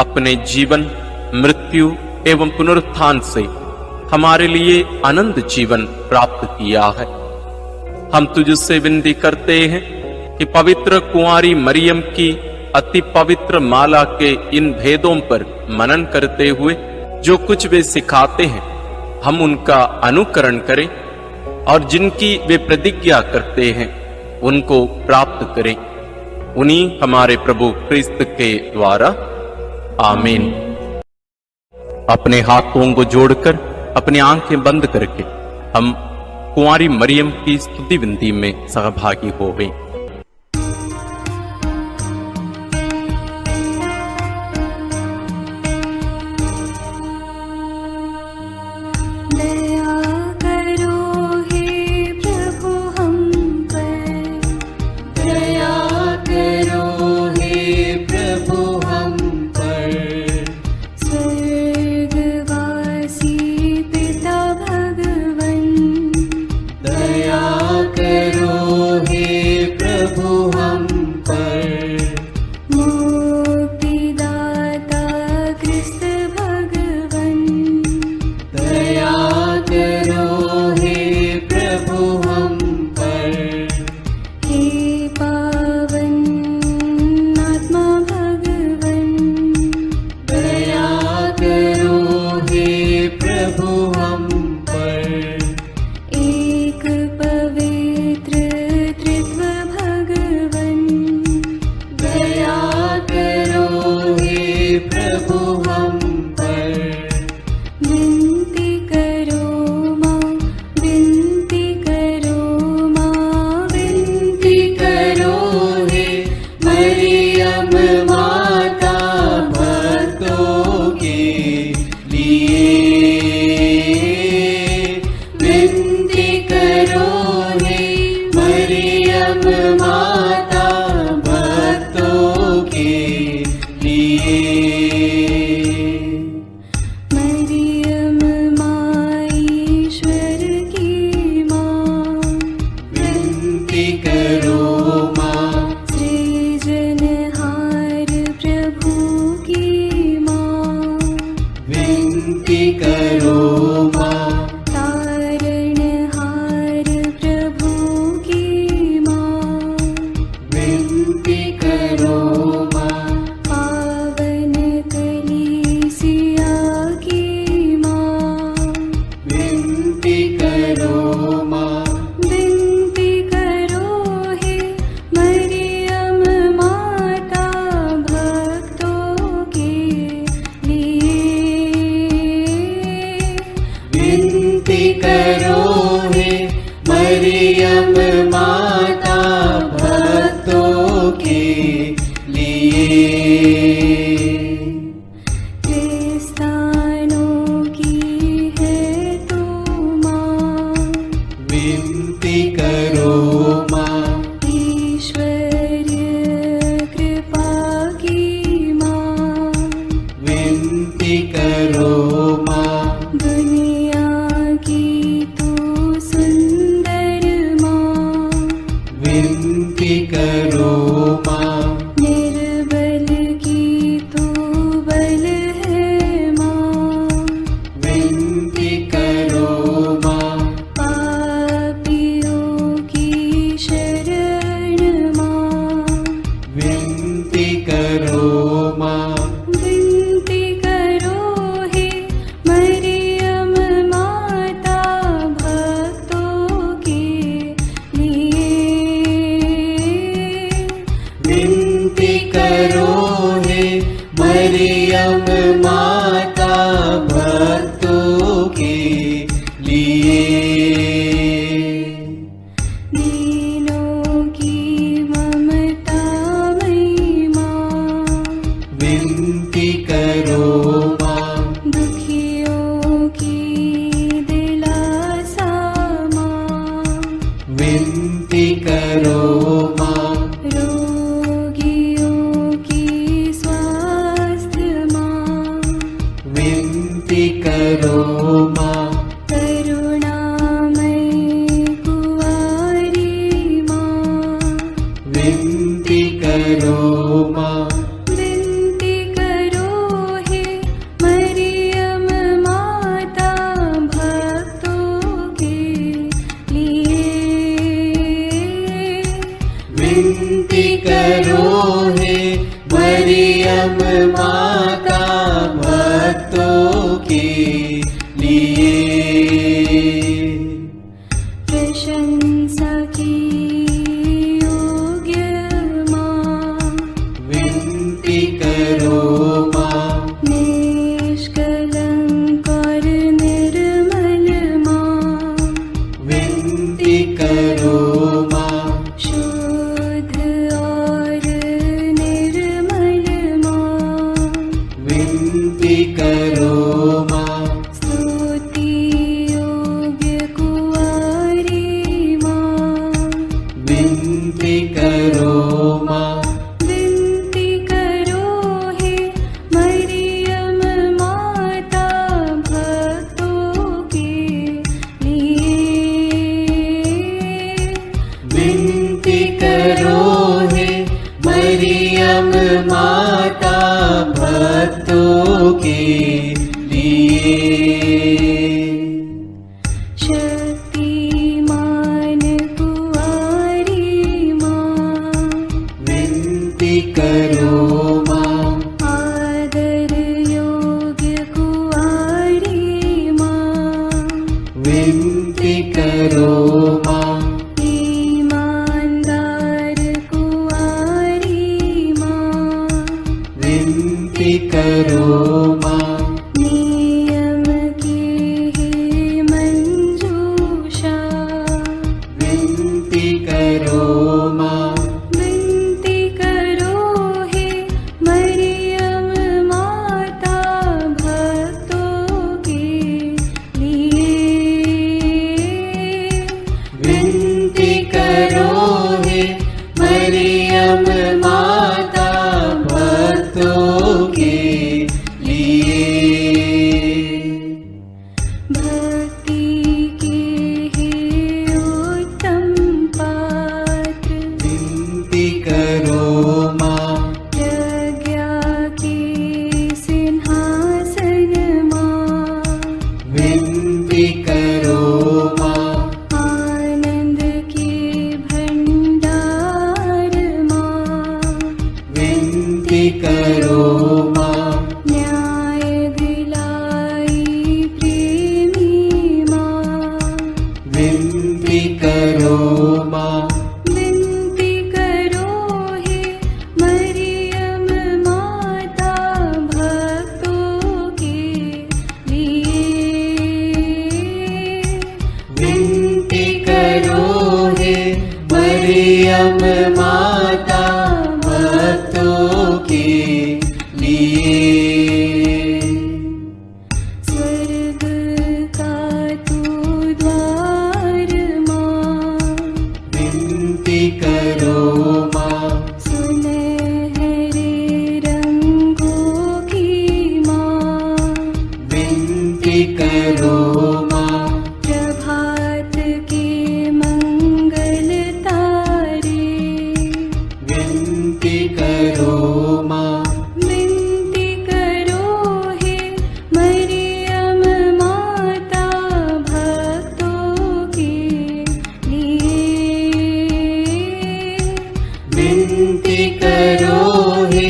अपने जीवन, मृत्यु एवं पुनरुत्थान से हमारे लिए अनंत जीवन प्राप्त किया है। हम तुझसे विनती करते हैं कि पवित्र कुंवारी मरियम की अति पवित्र माला के इन भेदों पर मनन करते हुए जो कुछ वे सिखाते हैं, हम उनका अनुकरण करें और जिनकी वे प्रतिज्ञा करते हैं उनको प्राप्त करें। उन्हीं हमारे प्रभु क्रिस्त के द्वारा, आमीन। अपने हाथों को जोड़कर अपनी आंखें बंद करके हम कुंवारी मरियम की स्तुति विनती में सहभागी हो गए। करो माँ, निर्बल की तू बल मरियम माता भक्तों के लिए। प्रशंसा की योग्य माँ, विनती करो माँ। निष्कलंक और निर्मल माँ, विनती करो माँ। शुद्ध और निर्मल माँ, विनती करो माँ। स्तुति योग्य कुंवारी माँ, विनती करो माँ। विनती करो हे मरियम माता भक्तों के लिए। विनती करो हे मरियम माता भक्तों के लिए। शक्तिमान कुंवारी माँ, विनती करो माँ। आदर योग्य कुंवारी माँ, विनती करो माँ। ईमानदार कुंवारी माँ, विनती करो माँ। नियम की हे मंजूषा, विनती करो माँ। विनती करो हे मरियम माता भक्तों के लिए। विनती करो हे मरियम माता भक्तों के लिए। भक्ति के हे उत्तम पात्र, विनती करो माँ। प्रज्ञा के सिंहासन माँ, विनती करो माँ। आनंद के भंडार माँ, विनती करो माँ। न्याय दिलाई प्रेमी माँ, विनती करो माँ। विनती करो हे मरियम माता भक्तों के लिए। विनती करो हे मरियम माता भक्तों के लिए। स्वर्ग का तू द्वार माँ, विनती करो माँ। सुनहरे रंगों की माँ, विनती करो माँ। प्रभात के मंगल तारे, विनती करो माँ। विनती करो हे मरियम माता भक्तों के लिए। विनती करो हे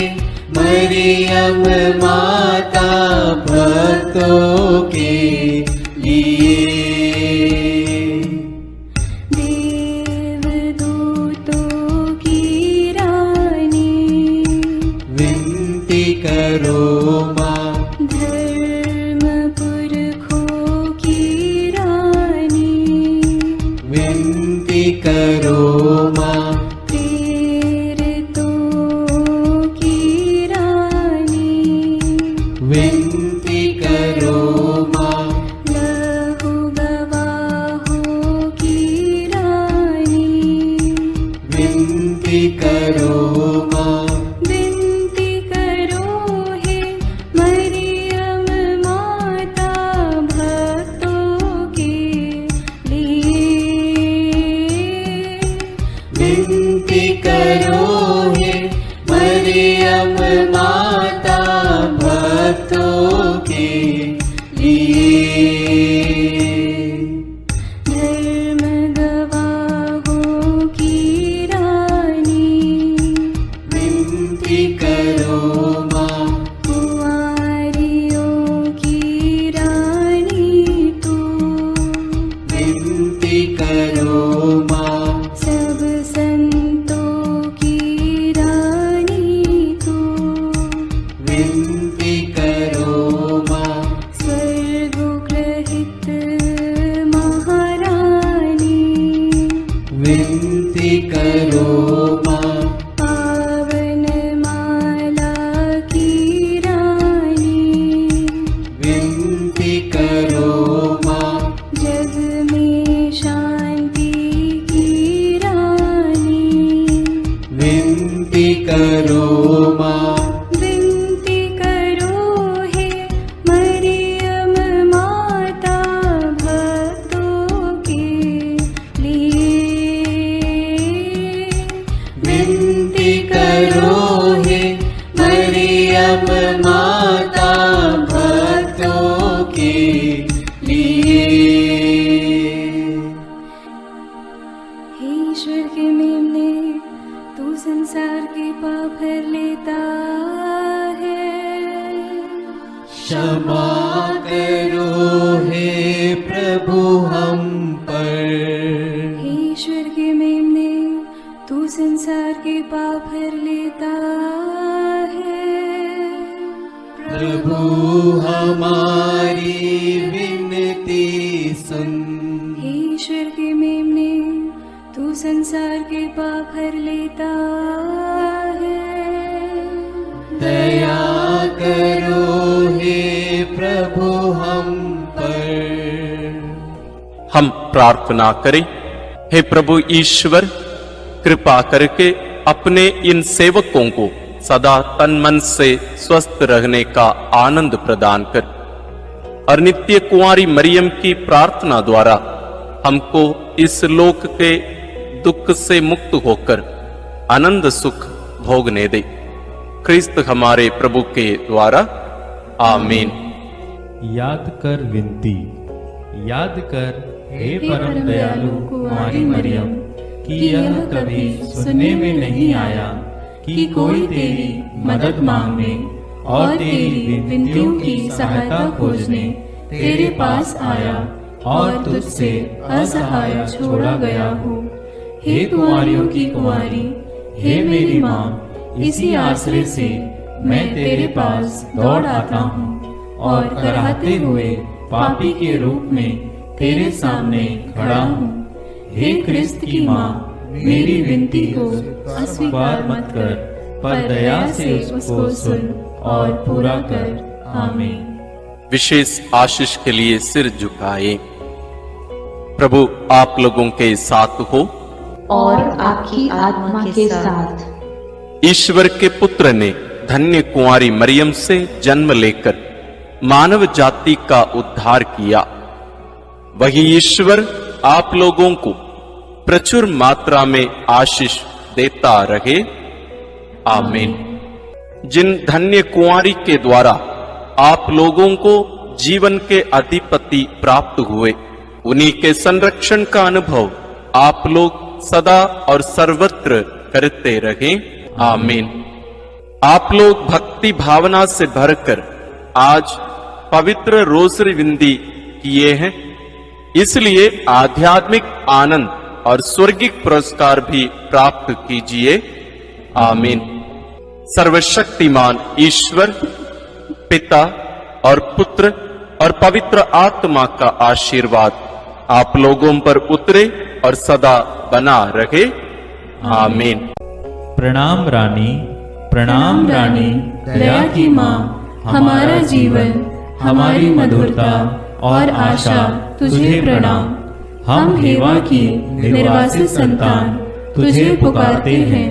मरियम माता भक्तों के लिए। देवदूतों की रानी, विनती करो माँ। धर्म पुरखों की रानी, विनती करो माँ। प्रेरितों की रानी, विनती करो माँ। लहू हम पर। हे ईश्वर के मेमने, तू संसार के पाप हर लेता है। प्रभु हमारी विनती सुन। हे ईश्वर के मेमने, तू संसार के पाप हर लेता है। दया करो हे प्रभु हम पर। हम प्रार्थना करें। हे प्रभु ईश्वर, कृपा करके अपने इन सेवकों को सदा तन मन से स्वस्थ रहने का आनंद प्रदान कर और नित्य कुंवारी मरियम की प्रार्थना द्वारा हमको इस लोक के दुख से मुक्त होकर आनंद सुख भोगने दे। क्रिस्त हमारे प्रभु के द्वारा, आमीन। याद कर विनती। याद कर हे परम दयालु कुंवारी मरियम, कि यह कभी सुनने में नहीं आया कि कोई तेरी मदद मांगने और तेरी विनतियों की सहायता खोजने तेरे पास आया और तुझसे असहाय छोड़ा गया हो। हे कुंवारियों की कुंवारी, हे मेरी माँ, इसी आश्रय से मैं तेरे पास दौड़ आता हूँ और कराहते हुए पापी के रूप में तेरे सामने खड़ा हूँ। हे क्रिस्त की माँ, मेरी विनती को अस्वीकार मत कर, पर दया से उसको सुन और पूरा कर। आमीन। विशेष आशीष के लिए सिर झुकाए। प्रभु आप लोगों के साथ हो और आपकी आत्मा के साथ। ईश्वर के पुत्र ने धन्य कुंवारी मरियम से जन्म लेकर मानव जाति का उद्धार किया। वही ईश्वर आप लोगों को प्रचुर मात्रा में आशीष देता रहे। आमीन। जिन धन्य कुंवारी के द्वारा आप लोगों को जीवन के अधिपति प्राप्त हुए, उन्हीं के संरक्षण का अनुभव आप लोग सदा और सर्वत्र करते रहें। आमीन। आप लोग भक्ति भावना से भरकर आज पवित्र रोसरी विंदी किए हैं, इसलिए आध्यात्मिक आनंद और स्वर्गिक पुरस्कार भी प्राप्त कीजिए। आमीन। सर्वशक्तिमान ईश्वर पिता और पुत्र और पवित्र आत्मा का आशीर्वाद आप लोगों पर उतरे और सदा बना रहे। आमीन। प्रणाम रानी, प्रणाम रानी, दया की माँ, हमारा जीवन, हमारी मधुरता और आशा तुझे प्रणाम। हम हेवा की निर्वासित संतान तुझे पुकारते हैं।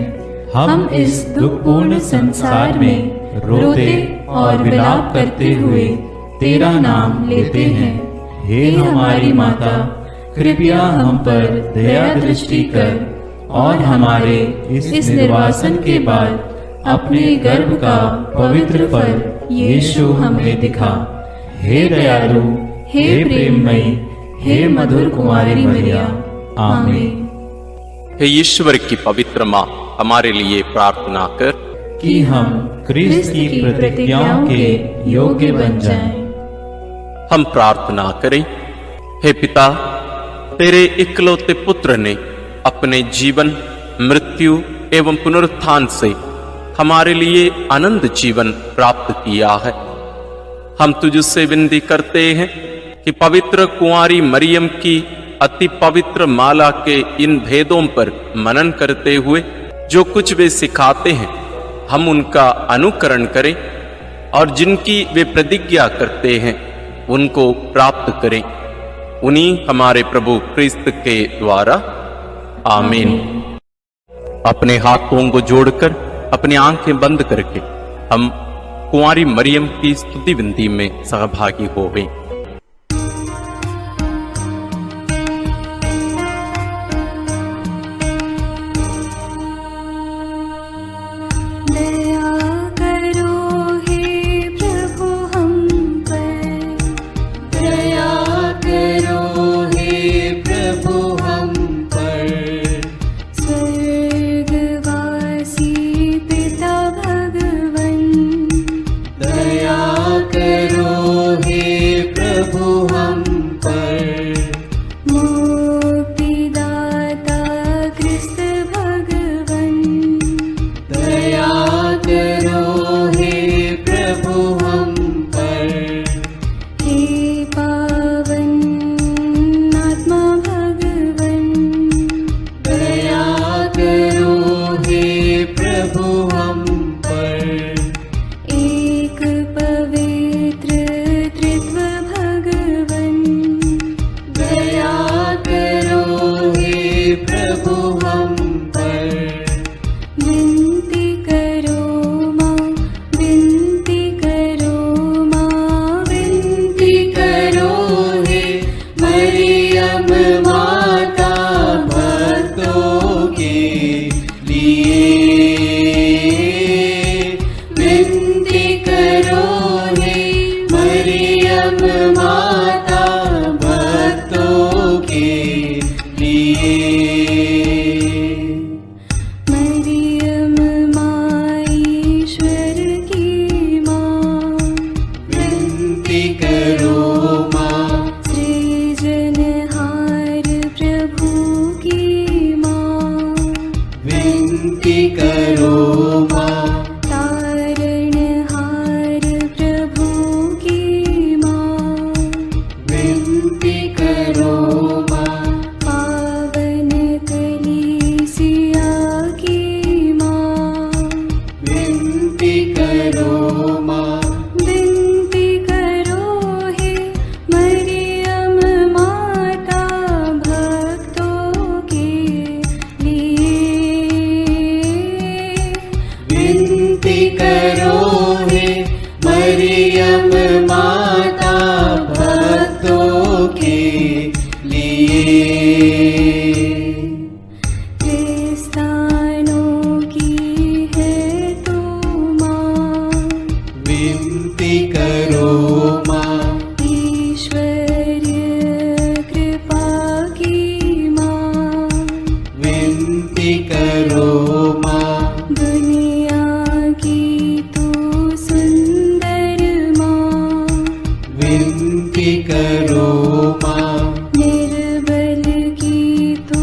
हम इस दुखपूर्ण संसार में रोते और विलाप करते हुए तेरा नाम लेते हैं। हे हमारी माता, कृपया हम पर दया दृष्टि कर और हमारे इस निर्वासन के बाद अपने गर्भ का पवित्र फल यीशु हमें दिखा। हे दयालु, हे प्रेममयी, हे मधुर कुंवारी मरिया। आमीन। हे ईश्वर की पवित्र माँ, हमारे लिए प्रार्थना कर कि हम क्रिस्त की प्रतिज्ञाओं के योग्य बन जाएं। हम प्रार्थना करें। हे पिता, तेरे इकलौते पुत्र ने अपने जीवन, मृत्यु एवं पुनरुत्थान से हमारे लिए अनंत जीवन प्राप्त किया है। हम तुझसे विनती करते हैं कि पवित्र कुंवारी मरियम की अति पवित्र माला के इन भेदों पर मनन करते हुए जो कुछ वे सिखाते हैं, हम उनका अनुकरण करें और जिनकी वे प्रतिज्ञा करते हैं उनको प्राप्त करें। उन्हीं हमारे प्रभु क्रिस्त के द्वारा। आमीन। अपने हाथों को जोड़कर अपनी आंखें बंद करके हम कुंवारी मरियम की स्तुति विनती में सहभागी हो गए। दया करो हे मरियम माता भक्तों के लिए विनती करो हे मरियम माता भक्तों के लिए। मरियम माँ ईश्वर की माँ, विनती करो माँ। सृजनहार प्रभु की माँ, विनती करो माँ। तारणहार प्रभु की माँ, विनती करो माँ। पावन कलीसिया की माँ, विनती करो माँ। विनती करो हे मरियम माता भक्तों के लिए। विनती करो हे मरियम माता भक्तों के लिए। क्रिस्तानों की है तू माँ, विनती करो माँ। ईश्वरीय कृपा की माँ, विनती करो माँ। दुनिया की तू सुंदर माँ, विनती करो माँ। निर्बल की तू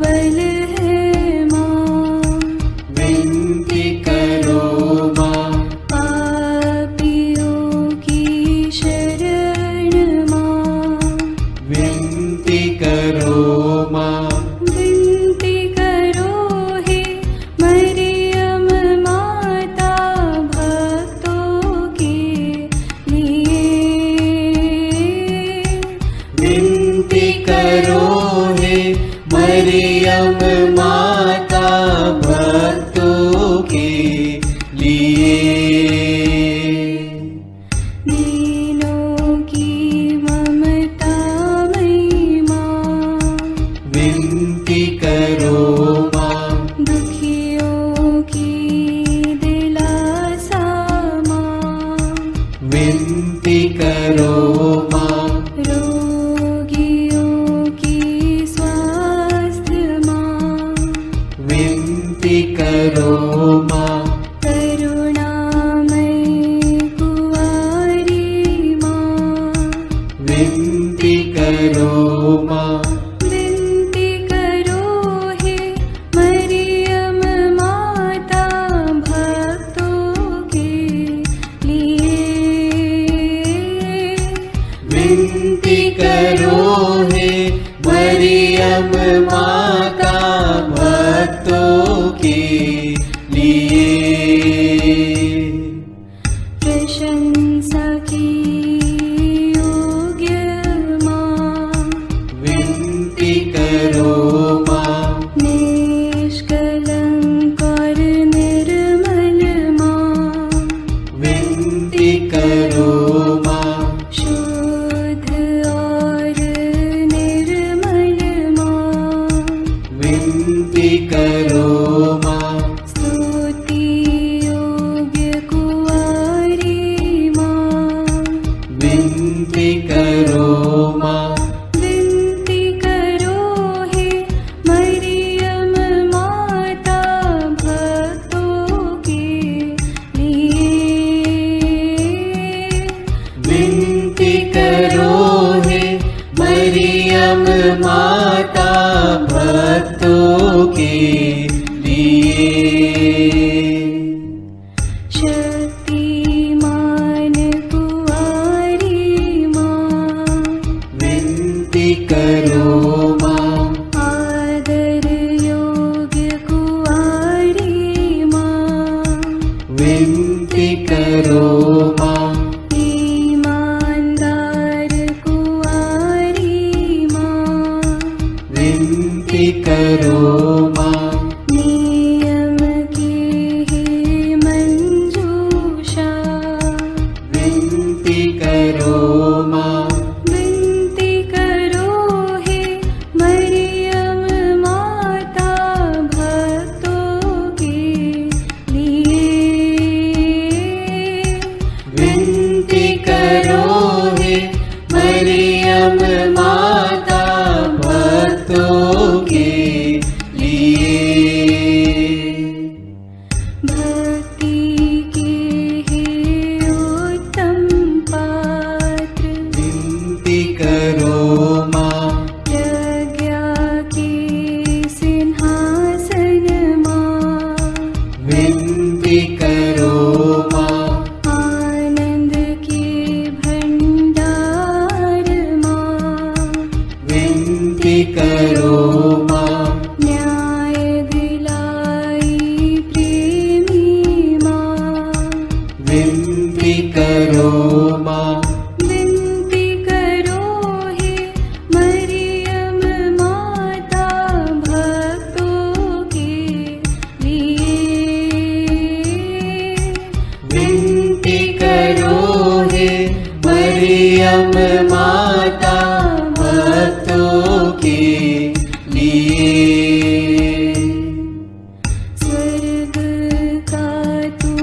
बल है माँ, विनती करो माँ। पापियों की शरण माँ, विनती करो माँ। विनती करो हे मरियम माता भक्तों के लिए। विनती करो हे मरियम माता भक्तों के लिए। दीनों की ममता मई माँ, विनती करो माँ। दुखियों की दिलासा माँ, विनती करो माँ। रोगियों की स्वास्थ्य माँ, विनती करो माँ। करुणामयी कुंवारी माँ, विनती करो माँ। विनती करो हे मरियम माता भक्तों के लिए। विनती करो हे मरियम माता भक्तों के लिए। प्रशंसा की योग्य माँ, विनती करो माँ। निष्कलंक और निर्मल माँ, विनती करो माँ। शुद्ध और निर्मल माँ, विनती करो माँ। स्तुति योग्य कुंवारी माँ, विनती करो माँ। विनती करो हे मरियम माता भक्तों के लिए। विनती करो हे मरियम माता भक्तों के लिए। शक्तिमान कुंवारी माँ, विनती करो माँ। आदर योग्य कुंवारी माँ, विनती करो माँ। ईमानदार कुंवारी माँ, विनती करो माँ। विनती करो माँ। न्याय दिलाई प्रेमी माँ, विनती करो माँ। विनती करो हे मरियम माता भक्तों के लिए। विनती करो हे मरियम माता भक्तों के लिए। स्वर्ग का तू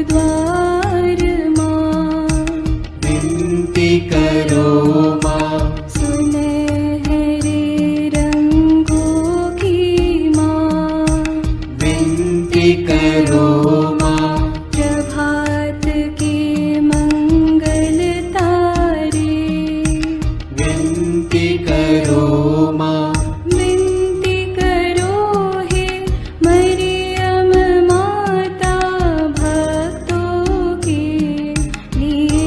द्वार माँ, विनती करो माँ। सुनहरे रंगों की माँ, विनती करो माँ। प्रभात के मंगल तारे, विनती करो माँ। विनती करो हे मरियम माता भक्तों के लिए।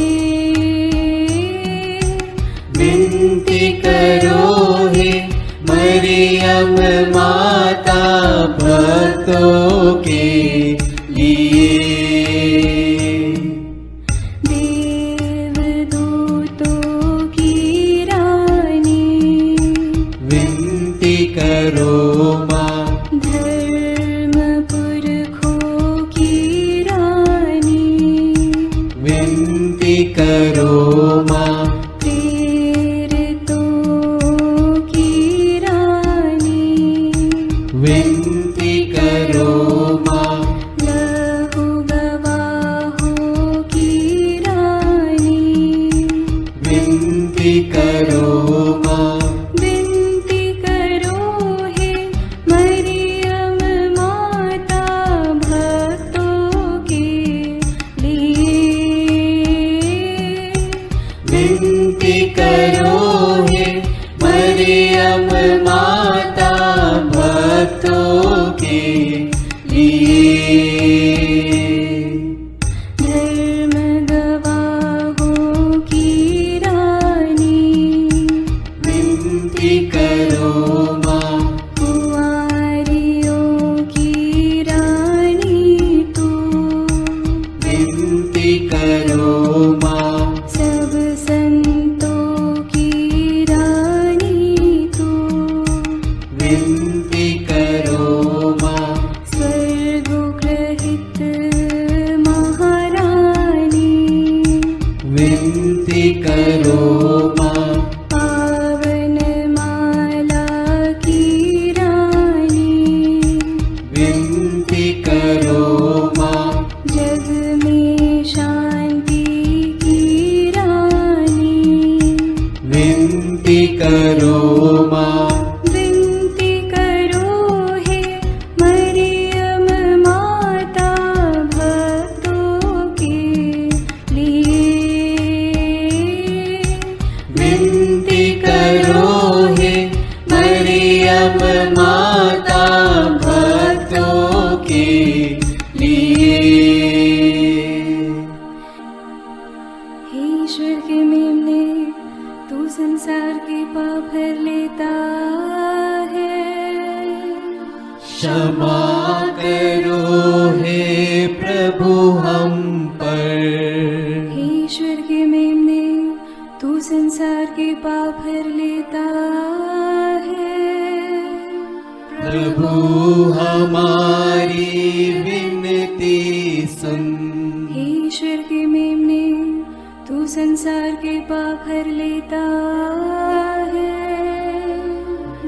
विनती करो हे मरियम माता भक्तों के लिए। देवदूतों की रानी, विनती करो माँ। धर्म पुरखों की रानी, विनती करो माँ। प्रेरितों की रानी, विनती करो माँ। लहू गवाहों की रानी, विनती करो माँ। विनती करो हे मरियम माता भक्तों के लिए। विनती करो हे मरियम माता भक्तों के लिए। धर्म गवाहों की रानी, विनती करो माँ। कुंवारियों की रानी तू, विनती करो माँ। सब संतों की रानी तू, विनती करो माँ। स्वर्गोग्रहित महारानी, विनती करो माँ। पावन माला की रानी, विनती करो माँ। जग में शांति की रानी, विनती करो माँ। विनती करो हे मरियम माता भक्तों के लिए। विनती करो हे मरियम माता भक्तों के लिए। हे ईश्वर के मेमने, तू संसार के पाप हर लेता है। क्षमा करो हे प्रभु हम पर। हे ईश्वर के मेमने, तू संसार के पाप हर लेता है। प्रभु हमारी विनती सुन। हे ईश्वर के मेमने, तू संसार के पाप हर लेता है।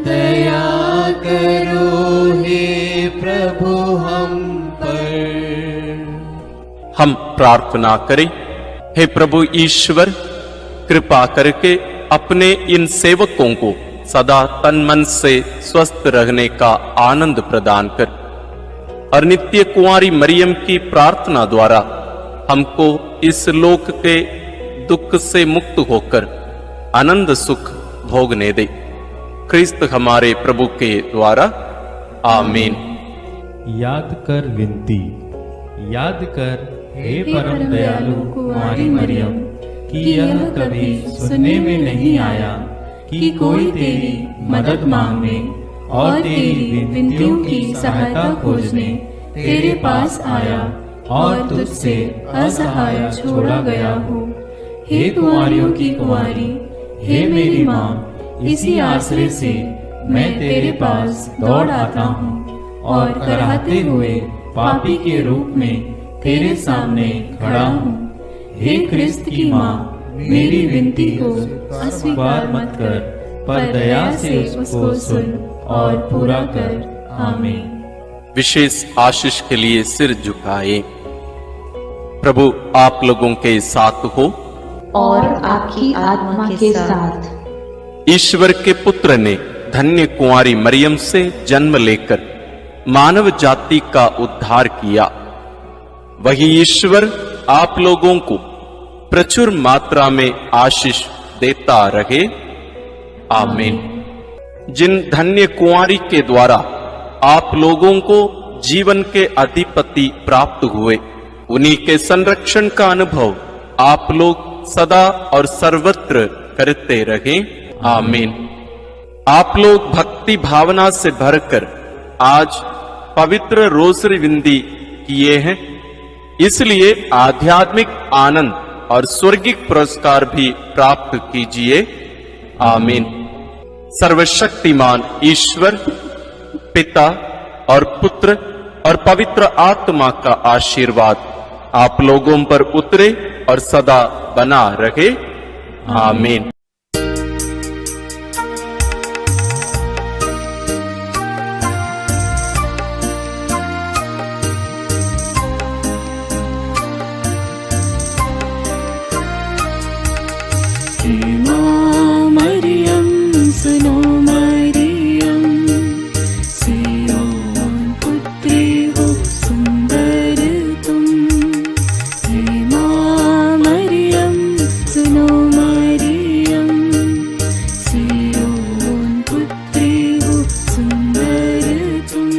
दया करो हे प्रभु हम पर। हम प्रार्थना करें। हे प्रभु ईश्वर, कृपा करके अपने इन सेवकों को सदा तन मन से स्वस्थ रहने का आनंद प्रदान कर और नित्य कुंवारी मरियम की प्रार्थना द्वारा हमको इस लोक के दुख से मुक्त होकर आनंद सुख भोगने दे। क्रिस्त हमारे प्रभु के द्वारा आमीन। याद कर विनती। याद कर हे परम दयालु कुंवारी मरियम कि यह कभी सुनने में नहीं आया कि कोई तेरी मदद मांगने और तेरी विनतियों की सहायता खोजने तेरे पास आया और तुझसे असहाय छोड़ा गया हो। हे कुंवारियों की कुंवारी, हे मेरी माँ, इसी आश्रय से मैं तेरे पास दौड़ आता हूँ और कराहते हुए पापी के रूप में तेरे सामने खड़ा हूँ। हे क्रिस्त की माँ, मेरी विनती को अस्वीकार मत कर, पर दया से उसको सुन और पूरा कर। आमीन। विशेष आशीष के लिए सिर झुकाए। प्रभु आप लोगों के साथ हो और आपकी आत्मा के साथ। ईश्वर के पुत्र ने धन्य कुंवारी मरियम से जन्म लेकर मानव जाति का उद्धार किया। वही ईश्वर आप लोगों को प्रचुर मात्रा में आशीष देता रहे। आमीन। जिन धन्य कुंवारी के द्वारा आप लोगों को जीवन के अधिपति प्राप्त हुए, उन्हीं के संरक्षण का अनुभव आप लोग सदा और सर्वत्र करते रहे। आमीन। आप लोग भक्ति भावना से भरकर आज पवित्र रोसरी विंदी किए हैं, इसलिए आध्यात्मिक आनंद और स्वर्गिक पुरस्कार भी प्राप्त कीजिए। आमीन। सर्वशक्तिमान ईश्वर पिता और पुत्र और पवित्र आत्मा का आशीर्वाद आप लोगों पर उतरे और सदा बना रहे। आमीन। मरियम सुनो मरियम, सियोन पुत्री हो सुंदर तुम। हे माँ मरियम सुनो मरियम, सियोन पुत्री हो सुंदर तुम।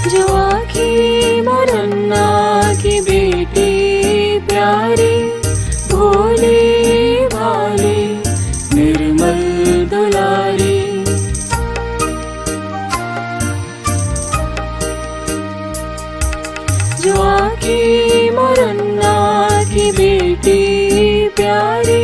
जो आखी मरन्ना की बेटी प्यारी, भोले भाले निर्मल दुलारी। जो आखी मरन्ना की बेटी प्यारी,